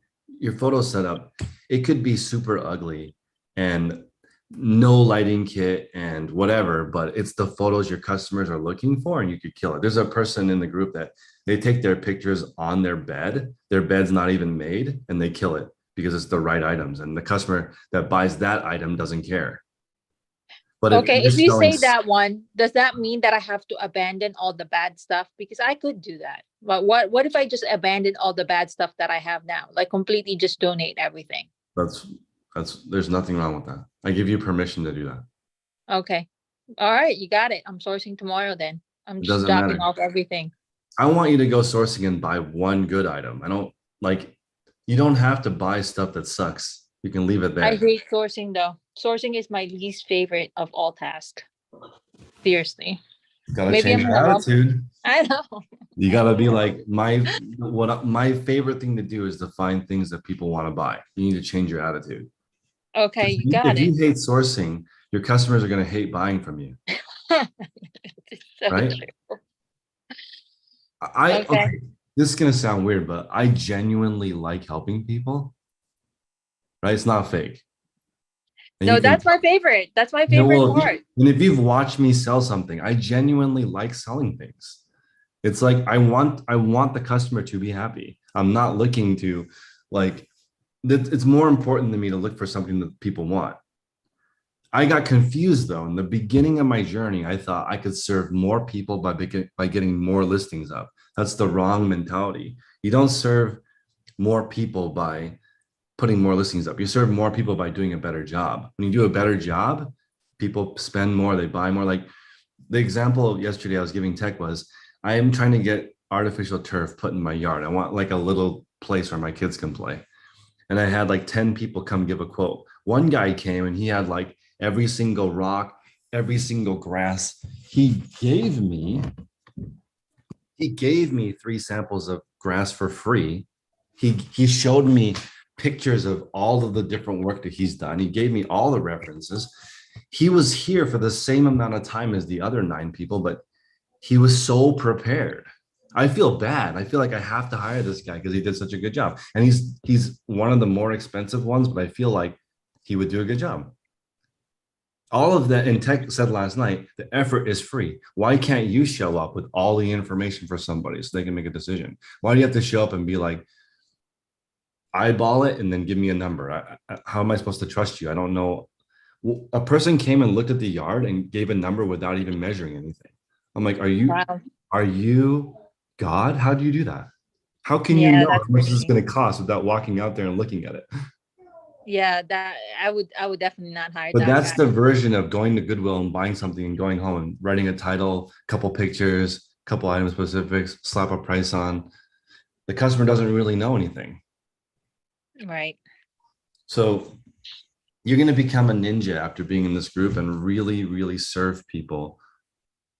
setup. It could be super ugly and no lighting kit and whatever, but it's the photos your customers are looking for and you could kill it. There's a person in the group that they take their pictures on their bed's not even made, and they kill it because it's the right items, and the customer that buys that item doesn't care. But Okay, if you selling say that one, does that mean that I have to abandon all the bad stuff? Because I could do that. But what if I just abandon all the bad stuff that I have now? Like completely just donate everything. there's nothing wrong with that. I give you permission to do that. Okay. All right, you got it. I'm sourcing tomorrow then. I'm It just doesn't dropping matter. off everything. I want you to go sourcing and buy one good item. You don't have to buy stuff that sucks. You can leave it there. I hate sourcing though. Sourcing is my least favorite of all tasks. Seriously. Gotta Maybe change I'm your in the wrong- attitude. I know. You gotta be like my favorite thing to do is to find things that people want to buy. You need to change your attitude. Okay, you got If you it. hate sourcing, your customers are gonna hate buying from you. It's so Right? true. Okay. Okay. This is gonna sound weird, but I genuinely like helping people. Right? It's not fake. And No, you can- that's my favorite. That's my you know, favorite well, part. and if you've watched me sell something, I genuinely like selling things. It's like I want the customer to be happy. I'm not looking to it's more important to me to look for something that people want. I got confused though. In the beginning of my journey, I thought I could serve more people by getting more listings up. That's the wrong mentality. You don't serve more people by putting more listings up. You serve more people by doing a better job. When you do a better job, people spend more, they buy more. Like the example yesterday I was giving Tech was, I am trying to get artificial turf put in my yard. I want like a little place where my kids can play. And I had like 10 people come give a quote. One guy came and he had like every single rock, every single grass. He gave me 3 samples of grass for free. He showed me pictures of all of the different work that he's done. He gave me all the references. He was here for the same amount of time as the other 9 people, but he was so prepared. I feel bad. I feel like I have to hire this guy because he did such a good job. And he's one of the more expensive ones, but I feel like he would do a good job. All of that, and Tech said last night, the effort is free. Why can't you show up with all the information for somebody so they can make a decision? Why do you have to show up and be like, eyeball it and then give me a number? How am I supposed to trust you? I don't know. A person came and looked at the yard and gave a number without even measuring anything. I'm like, Wow. are you God? How do you do that? How can you Yeah, know that's how much this is crazy. going to cost without walking out there and looking at it? Yeah, that I would definitely not hire But that that's guy. the version of going to Goodwill and buying something and going home and writing a title, couple pictures, couple item specifics, slap a price on. The customer doesn't really know anything. Right. So you're going to become a ninja after being in this group and really, really serve people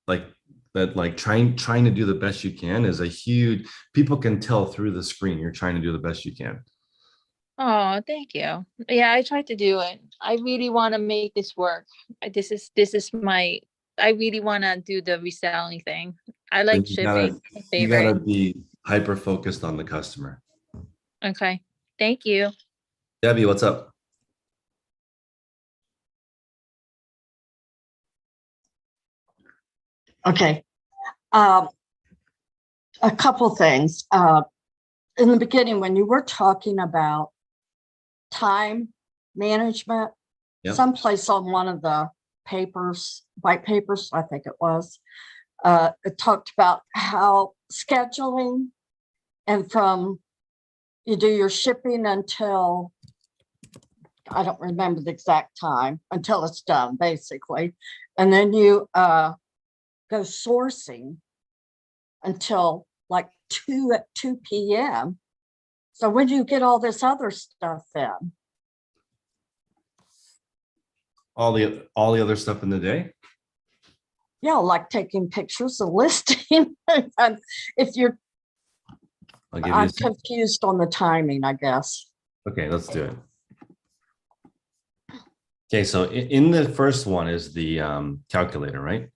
like that. Like trying to do the best you can is a huge, people can tell through the screen you're trying to do the best you can. Oh, thank you. Yeah, I try to do it. I really want to make this work. This is my, I really want to do the reselling thing. I like But shipping. My you gotta favorite. be hyper focused on the customer. Okay. Thank you. Debbie, what's up? Okay. Um, a couple things. In the beginning, when you were talking about time management, Yep. someplace on one of the papers, white papers, I think it was, it talked about how scheduling and from you do your shipping until, I don't remember the exact time, until it's done, basically. And then you go sourcing until like 2 p.m. So when do you get all this other stuff then? All the other stuff in the day? Yeah, like taking pictures of listing. And if you're, I'll give you I'm a sec. confused on the timing, I guess. Okay, let's do it. Okay, so in the first one is the calculator, right?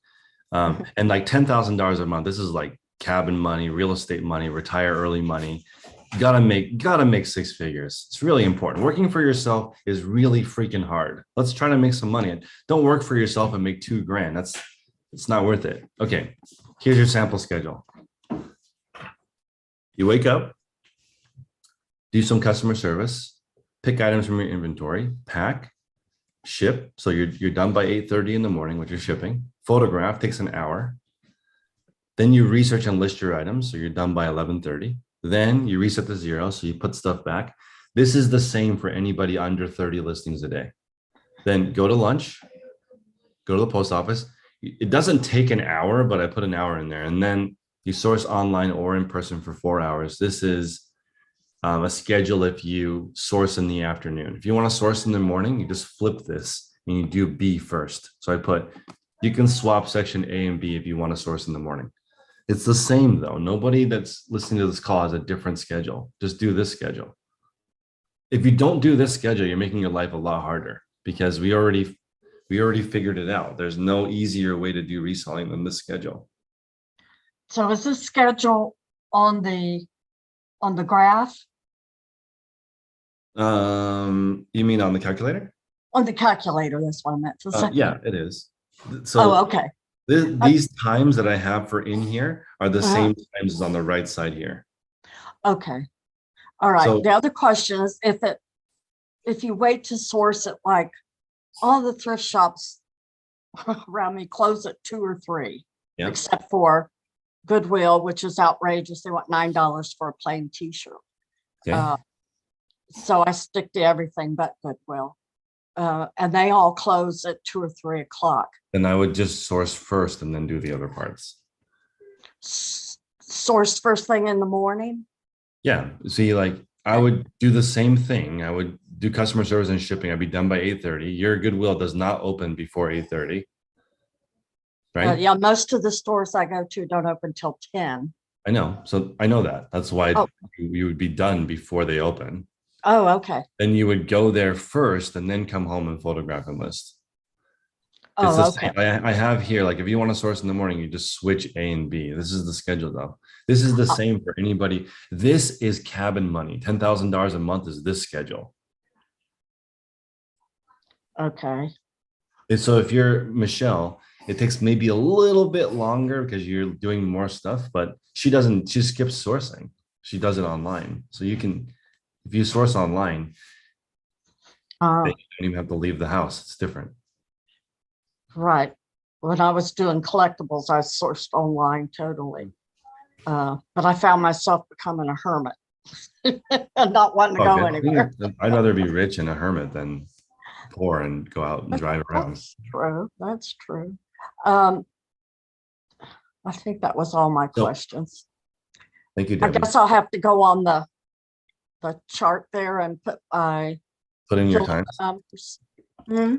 And like $10,000 a month. This is like cabin money, real estate money, retire early money. You gotta make 6 figures. It's really important. Working for yourself is really freaking hard. Let's try to make some money. Don't work for yourself and make $2,000. It's not worth it. Okay, here's your sample schedule. You wake up, do some customer service, pick items from your inventory, pack, ship. So you're done by 8:30 in the morning with your shipping. Photograph takes an hour. Then you research and list your items. So you're done by 11:30. Then you reset to 0. So you put stuff back. This is the same for anybody under 30 listings a day. Then go to lunch, go to the post office. It doesn't take an hour, but I put an hour in there. And then you source online or in person for 4 hours. This is a schedule if you source in the afternoon. If you want to source in the morning, you just flip this and you do B first. So I put, you can swap section A and B if you want to source in the morning. It's the same though. Nobody that's listening to this call has a different schedule. Just do this schedule. If you don't do this schedule, you're making your life a lot harder because we already figured it out. There's no easier way to do reselling than this schedule. So is this schedule on the graph? You mean on the calculator? On the calculator, that's what I meant to say. Yeah, it is. So Oh, okay. these times that I have for in here are the same times as on the right side here. Okay. All right. So- The other question is if you wait to source it, like all the thrift shops around me close at 2 or 3, Yeah. except for Goodwill, which is outrageous. They want $9 for a plain t-shirt. Okay. So I stick to everything but Goodwill. And they all close at 2 or 3 o'clock. Then I would just source first and then do the other parts. Source first thing in the morning. Yeah. See, like I would do the same thing. I would do customer service and shipping. I'd be done by 8:30. Your Goodwill does not open before 8:30. Right? Yeah, most of the stores I go to don't open till 10. I know. So I know that. That's why Oh. you would be done before they open. Oh, okay. Then you would go there first and then come home and photograph and list. It's Oh, the okay. same. I have here, like if you want to source in the morning, you just switch A and B. This is the schedule though. This is the same for anybody. This is cabin money. $10,000 a month is this schedule. Okay. And so if you're Michelle, it takes maybe a little bit longer because you're doing more stuff, but she skips sourcing. She does it online. So you can, if you source online, then you don't even have to leave the house. It's different. Right. When I was doing collectibles, I sourced online totally. But I found myself becoming a hermit and not wanting to go anywhere. I'd rather be rich and a hermit than poor and go out and drive around. That's true. That's true. I think that was all my questions. Thank you, I Debbie. guess I'll have to go on the chart there and put in your time. Hmm?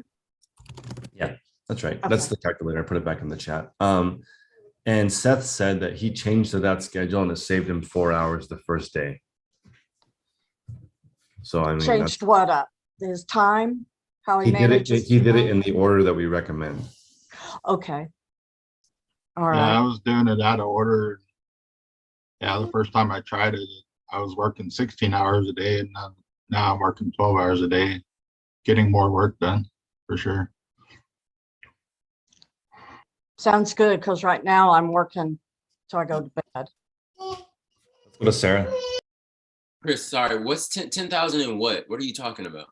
Yeah, that's right. Okay. That's the calculator. I put it back in the chat. And Seth said that he changed to that schedule and it saved him 4 hours the first day. So I mean, Changed what up? His time? How he he did it. manages? He did it in the order that we recommend. Okay. All Yeah, I right. was doing it out of order. Yeah, the first time I tried it, I was working 16 hours a day, and now I'm working 12 hours a day, getting more work done for sure. Sounds good, because right now I'm working till I go to bed. Let's go to Sarah. Chris, sorry, what's 10,000 and what? What are you talking about?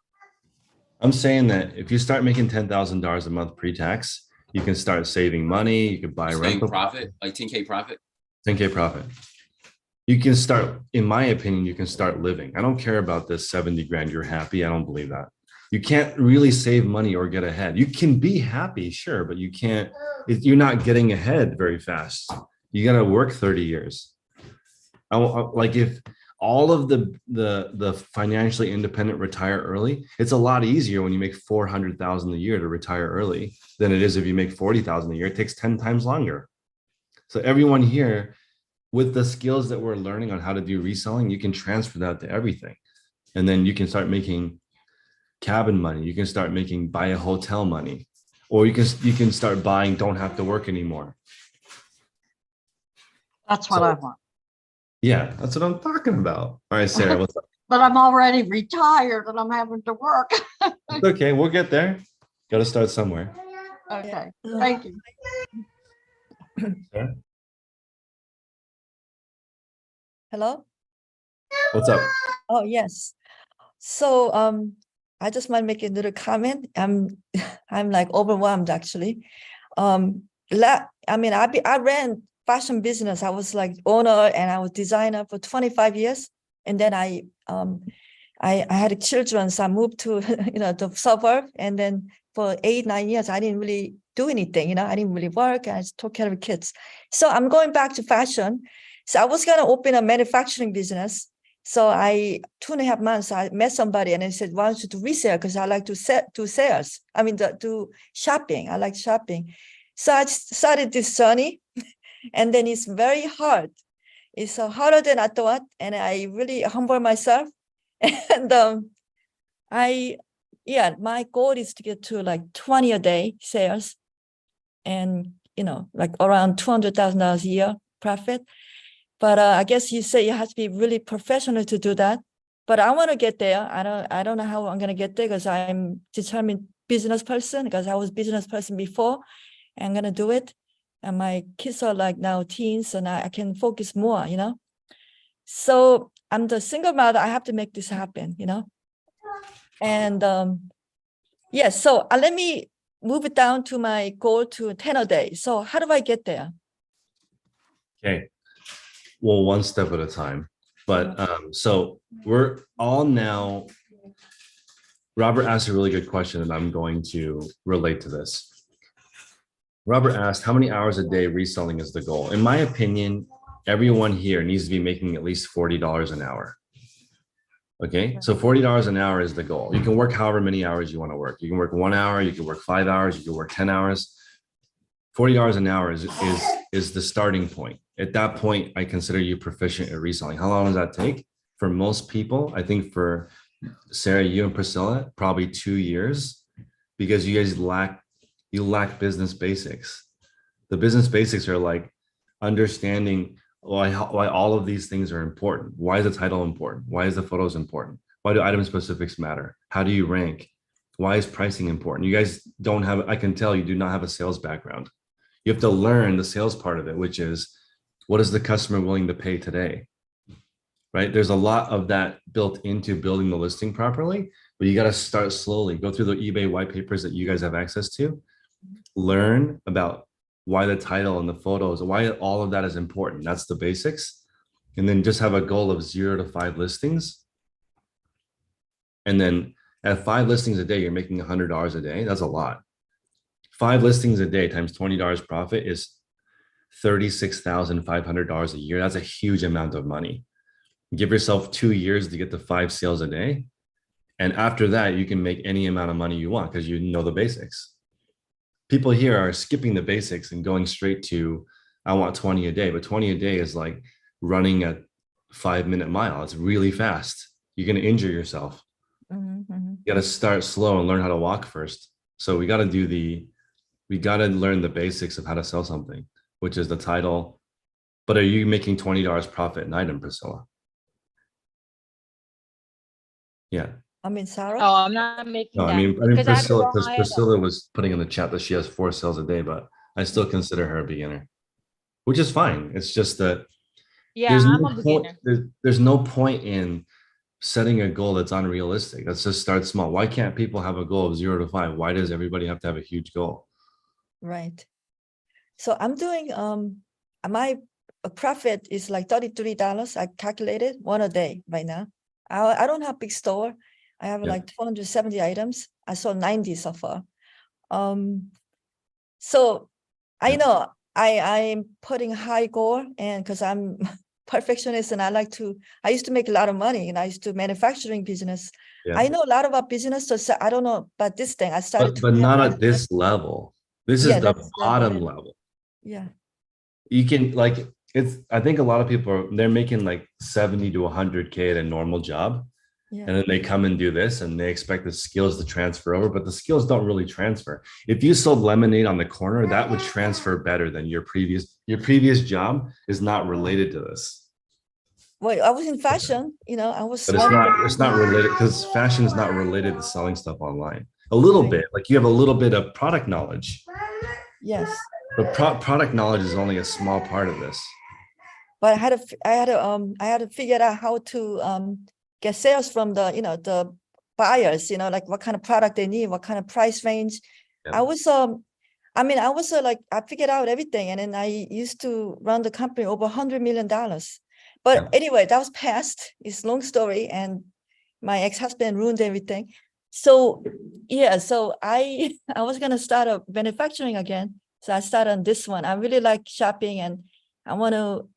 I'm saying that if you start making $10,000 a month pre-tax, you can start saving money. You could buy Saying rental. profit, like 10K profit? 10K profit. You can start, in my opinion, you can start living. I don't care about this 70 grand. You're happy. I don't believe that. You can't really save money or get ahead. You can be happy, sure, but you can't, you're not getting ahead very fast. You got to work 30 years. Like if all of the financially independent retire early, it's a lot easier when you make 400,000 a year to retire early than it is if you make 40,000 a year. It takes 10 times longer. So everyone here, with the skills that we're learning on how to do reselling, you can transfer that to everything. And then you can start making cabin money. You can start making buy a hotel money, or you can start buying don't have to work anymore. That's what I want. Yeah, that's what I'm talking about. All right, Sarah, what's up? But I'm already retired and I'm having to work. It's okay, we'll get there. Got to start somewhere. Okay, thank you. Sarah? Hello? What's up? Oh, yes. So I just want to make a little comment. I'm like overwhelmed actually. I mean, I ran fashion business. I was like owner and I was designer for 25 years. And then I had children, so I moved to the suburb. And then for 8-9 years, I didn't really do anything. I didn't really work. I just took care of kids. So I'm going back to fashion. So I was gonna open a manufacturing business. So 2.5 months, I met somebody and I said, why don't you do resale? Because I like to do sales. I mean, do shopping. I like shopping. So I started this journey, and then it's very hard. It's harder than I thought, and I really humble myself. And my goal is to get to like 20 a day sales, and like around $200,000 a year profit. But I guess you say you have to be really professional to do that. But I want to get there. I don't know how I'm going to get there because I'm determined business person, because I was business person before. I'm going to do it. And my kids are like now teens, and I can focus more, So I'm the single mother. I have to make this happen, And so let me move it down to my goal to 10 a day. So how do I get there? Okay. Well, one step at a time. But so we're all now. Robert asked a really good question, and I'm going to relate to this. Robert asked, how many hours a day reselling is the goal? In my opinion, everyone here needs to be making at least $40 an hour. Okay, so $40 an hour is the goal. You can work however many hours you want to work. You can work 1 hour, you can work 5 hours, you can work 10 hours. $40 an hour is the starting point. At that point, I consider you proficient at reselling. How long does that take? For most people, I think for Sarah, you and Priscilla, probably 2 years, because you guys lack business basics. The business basics are like understanding why all of these things are important. Why is the title important? Why is the photos important? Why do item specifics matter? How do you rank? Why is pricing important? You guys don't have, I can tell you do not have a sales background. You have to learn the sales part of it, which is what is the customer willing to pay today? Right? There's a lot of that built into building the listing properly, but you got to start slowly. Go through the eBay white papers that you guys have access to. Learn about why the title and the photos, why all of that is important. That's the basics. And then just have a goal of 0 to 5 listings. And then at 5 listings a day, you're making $100 a day. That's a lot. 5 listings a day times $20 profit is $36,500 a year. That's a huge amount of money. Give yourself 2 years to get to 5 sales a day. And after that, you can make any amount of money you want because you know the basics. People here are skipping the basics and going straight to, I want 20 a day, but 20 a day is like running a 5-minute mile. It's really fast. You're going to injure yourself. You got to start slow and learn how to walk first. So we got to learn the basics of how to sell something, which is the title. But are you making $20 profit an item, Priscilla? Yeah. I mean, Sarah? Oh, I'm not making No, that. I mean because I have the Priscilla, wrong because item. Priscilla was putting in the chat that she has 4 sales a day, but I still consider her a beginner, which is fine. It's just that Yeah, there's I'm no a point, beginner. there's no point in setting a goal that's unrealistic. Let's just start small. Why can't people have a goal of 0 to 5? Why does everybody have to have a huge goal? Right. So I'm doing my profit is like $33. I calculated one a day right now. I don't have big store. I have like 270 items. I sold 90 so far. So I know I'm putting high goal, and because I'm perfectionist and I used to make a lot of money, and I used to manufacturing business. I know a lot about business, so I don't know, but this thing I started but not at this level. This is the bottom level. Yeah. You can I think a lot of people they're making like 70 to 100K at a normal job. Yeah. And then they come and do this and they expect the skills to transfer over, but the skills don't really transfer. If you sold lemonade on the corner, that would transfer better than your previous job is not related to this. Well, I was in fashion, I was. But it's not related because fashion is not related to selling stuff online. A little bit, like you have a little bit of product knowledge. Yes. But product knowledge is only a small part of this. But I had to figure out how to get sales from the buyers, like what kind of product they need, what kind of price range. Yeah. I figured out everything, and then I used to run the company over $100 million. But anyway, that was past. It's a long story, and my ex-husband ruined everything. So yeah, so I was gonna start a manufacturing again. So I started on this one. I really like shopping, and I want to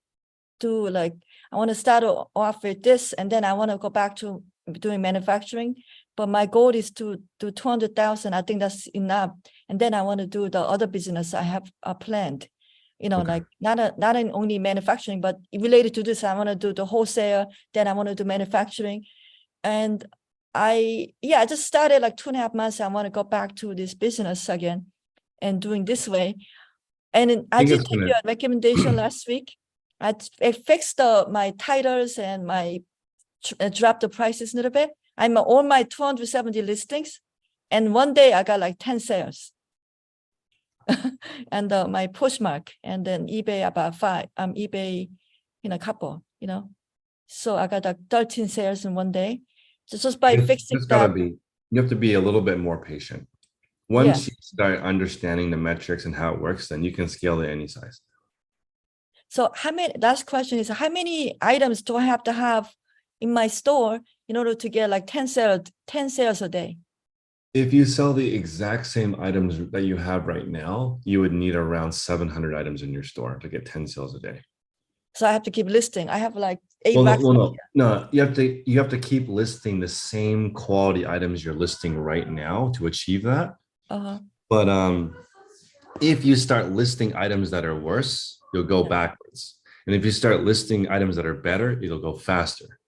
start off with this, and then I want to go back to doing manufacturing. But my goal is to do 200,000. I think that's enough. And then I want to do the other business I have planned. Like not in only manufacturing, but related to this, I want to do the wholesale. Then I want to do manufacturing. And I just started like 2.5 months. I want to go back to this business again and doing this way. And I did take your recommendation last week. I fixed my titles and my dropped the prices a little bit. I'm on my 270 listings, and one day I got like 10 sales. And my Poshmark, and then eBay about 5. eBay in a couple, So I got like 13 sales in one day. Just by fixing that. You have to be a little bit more patient. Once you start understanding the metrics and how it works, then you can scale to any size. So last question is, how many items do I have to have in my store in order to get like 10 sales a day? If you sell the exact same items that you have right now, you would need around 700 items in your store to get 10 sales a day. So I have to keep listing. I have like 8 Well, racks. no, you have to keep listing the same quality items you're listing right now to achieve that. Uh-huh. But if you start listing items that are worse, you'll go Yeah. backwards. And if you start listing items that are better, it'll go faster.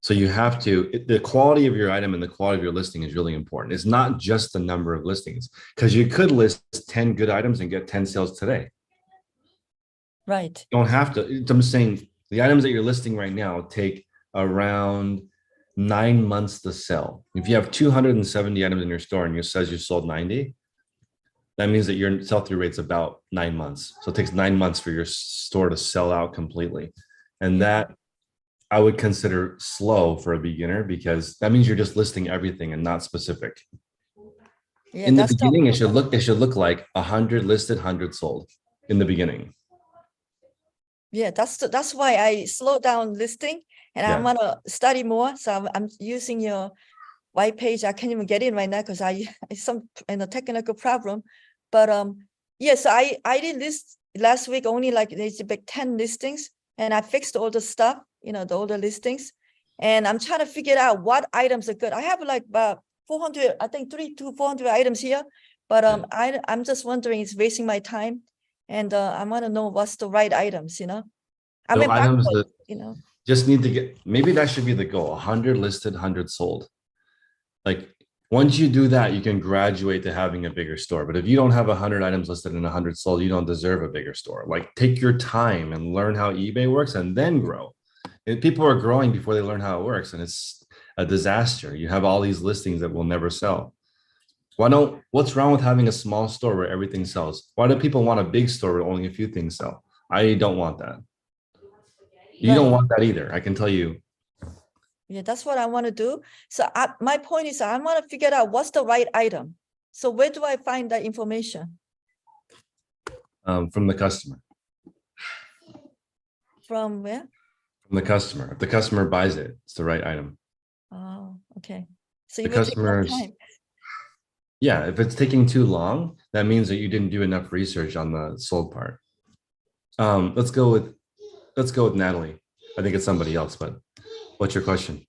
So you have to, the quality of your item and the quality of your listing is really important. It's not just the number of listings, because you could list 10 good items and get 10 sales today. Right. You don't have to. I'm saying the items that you're listing right now take around 9 months to sell. If you have 270 items in your store and you says you sold 90, that means that your sell-through rate's about 9 months. So it takes 9 months for your store to sell out completely. And that I would consider slow for a beginner, because that means you're just listing everything and not specific. Yeah, In the that's beginning, it should look like 100 listed, 100 sold in the beginning. Yeah, that's why I slow down listing, and I Yeah. want to study more. So I'm using your white page. I can't even get in right now because I some technical problem. But yes, I did list last week only like there's about 10 listings, and I fixed all the stuff, all the listings, and I'm trying to figure out what items are good. I have like about 400, I think 300 to 400 items here, but I'm just wondering, it's wasting my time. And I want to know what's the right items, I The mean, items backwards, that just need to get, maybe that should be the goal, 100 listed, 100 sold. Like once you do that, you can graduate to having a bigger store. But if you don't have 100 items listed and 100 sold, you don't deserve a bigger store. Like take your time and learn how eBay works and then grow. And people are growing before they learn how it works, and it's a disaster. You have all these listings that will never sell. What's wrong with having a small store where everything sells? Why do people want a big store where only a few things sell? I don't want that. You don't want that either, I can tell you. Yeah, that's what I want to do. So my point is, I want to figure out what's the right item. So where do I find that information? From the customer. From where? From the customer. If the customer buys it, it's the right item. Oh, okay. So The it will take more customers, time. yeah, if it's taking too long, that means that you didn't do enough research on the sold part. Let's go with Natalie. I think it's somebody else, but what's your question?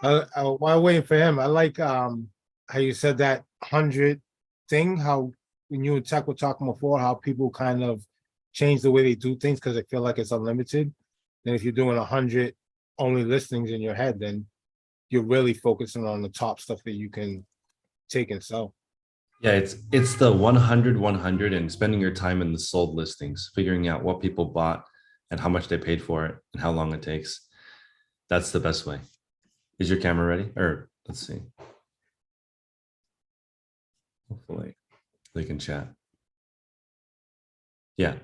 While waiting for him, I like how you said that 100 thing, how when you and Tech were talking before, how people kind of change the way they do things because they feel like it's unlimited. And if you're doing 100 only listings in your head, then you're really focusing on the top stuff that you can take and sell. Yeah, it's the 100 and spending your time in the sold listings, figuring out what people bought and how much they paid for it and how long it takes. That's the best way. Is your camera ready? Or let's see. Hopefully they can chat. Yeah.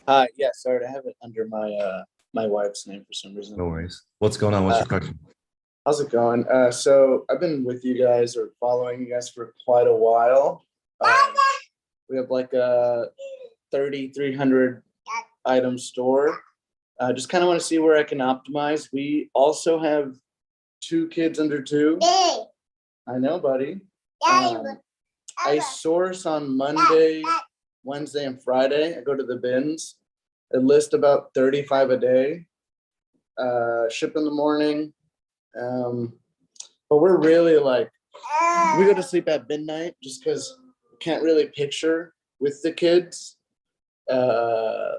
Yeah, sorry, I have it under my my wife's name for some reason. No worries. What's going on? What's your question? How's it going? So I've been with you guys or following you guys for quite a while. We have like a 3,300 item store. Just kind of want to see where I can optimize. We also have 2 kids under 2. I know, buddy. I source on Monday, Wednesday, and Friday. I go to the bins. I list about 35 a day. Ship in the morning. But we're really like, we go to sleep at midnight just because we can't really picture with the kids.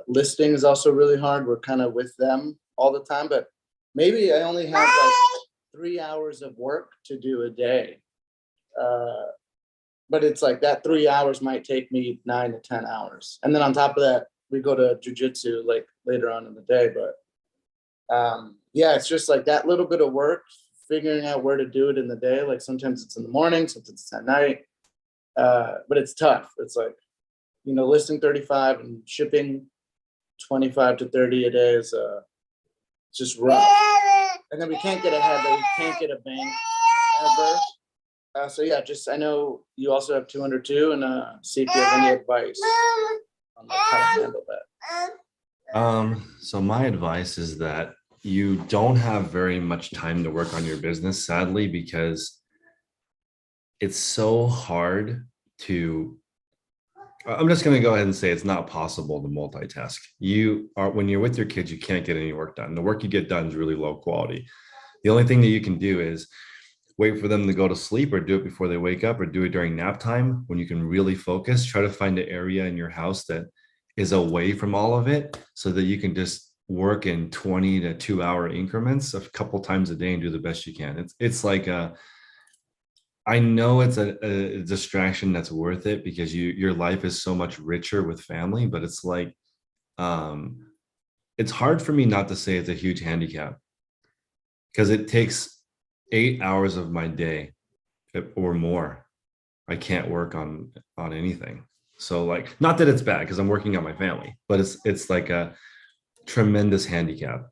Listing is also really hard. We're kind of with them all the time, but maybe I only have like 3 hours of work to do a day. But it's like that 3 hours might take me 9 to 10 hours. And then on top of that, we go to jujitsu like later on in the day. But yeah, it's just like that little bit of work figuring out where to do it in the day. Like sometimes it's in the morning, sometimes it's at night. But it's tough. It's like, listing 35 and shipping 25 to 30 a day is just rough. And then we can't get ahead, we can't get a bank ever. So yeah, I know you also have 202 and see if you have any advice on like how to handle that. So my advice is that you don't have very much time to work on your business, sadly, because it's so hard to, I'm just going to go ahead and say it's not possible to multitask. When you're with your kids, you can't get any work done. The work you get done is really low quality. The only thing that you can do is wait for them to go to sleep, or do it before they wake up, or do it during nap time when you can really focus. Try to find an area in your house that is away from all of it so that you can just work in 20 to 2 hour increments a couple times a day and do the best you can. It's like I know it's a distraction that's worth it because your life is so much richer with family, but it's like, it's hard for me not to say it's a huge handicap because it takes 8 hours of my day or more. I can't work on anything. So like, not that it's bad because I'm working on my family, but it's like a tremendous handicap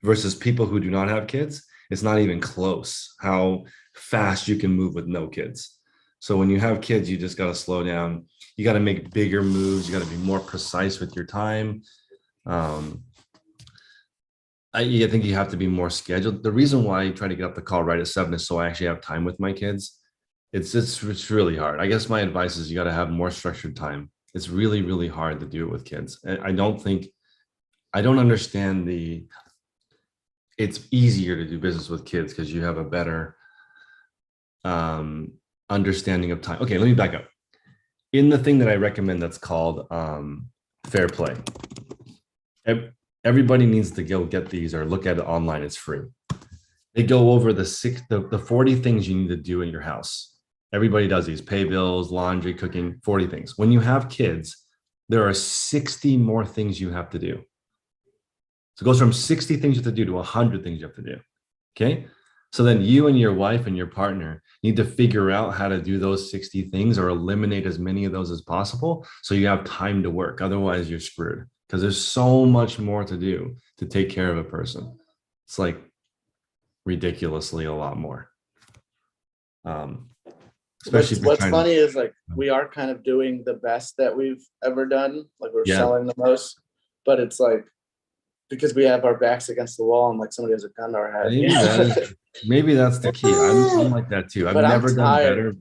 versus people who do not have kids. It's not even close how fast you can move with no kids. So when you have kids, you just got to slow down. You got to make bigger moves. You got to be more precise with your time. I think you have to be more scheduled. The reason why I try to get up the call right at 7 is so I actually have time with my kids. It's really hard. I guess my advice is you got to have more structured time. It's really, really hard to do it with kids. I don't understand it's easier to do business with kids because you have a better understanding of time. Okay, let me back up. In the thing that I recommend that's called Fair Play, everybody needs to go get these or look at it online. It's free. They go over the 40 things you need to do in your house. Everybody does these: pay bills, laundry, cooking, 40 things. When you have kids, there are 60 more things you have to do. So it goes from 60 things you have to do to 100 things you have to do. Okay. So then you and your wife and your partner need to figure out how to do those 60 things or eliminate as many of those as possible so you have time to work. Otherwise, you're screwed because there's so much more to do to take care of a person. It's like ridiculously a lot more. Especially What's funny is like we are kind of doing the best that we've ever done. Like we're selling the most, but it's like because we have our backs against the wall and like somebody has a gun to our head. Maybe that's the key. I'm like that too. I've never done better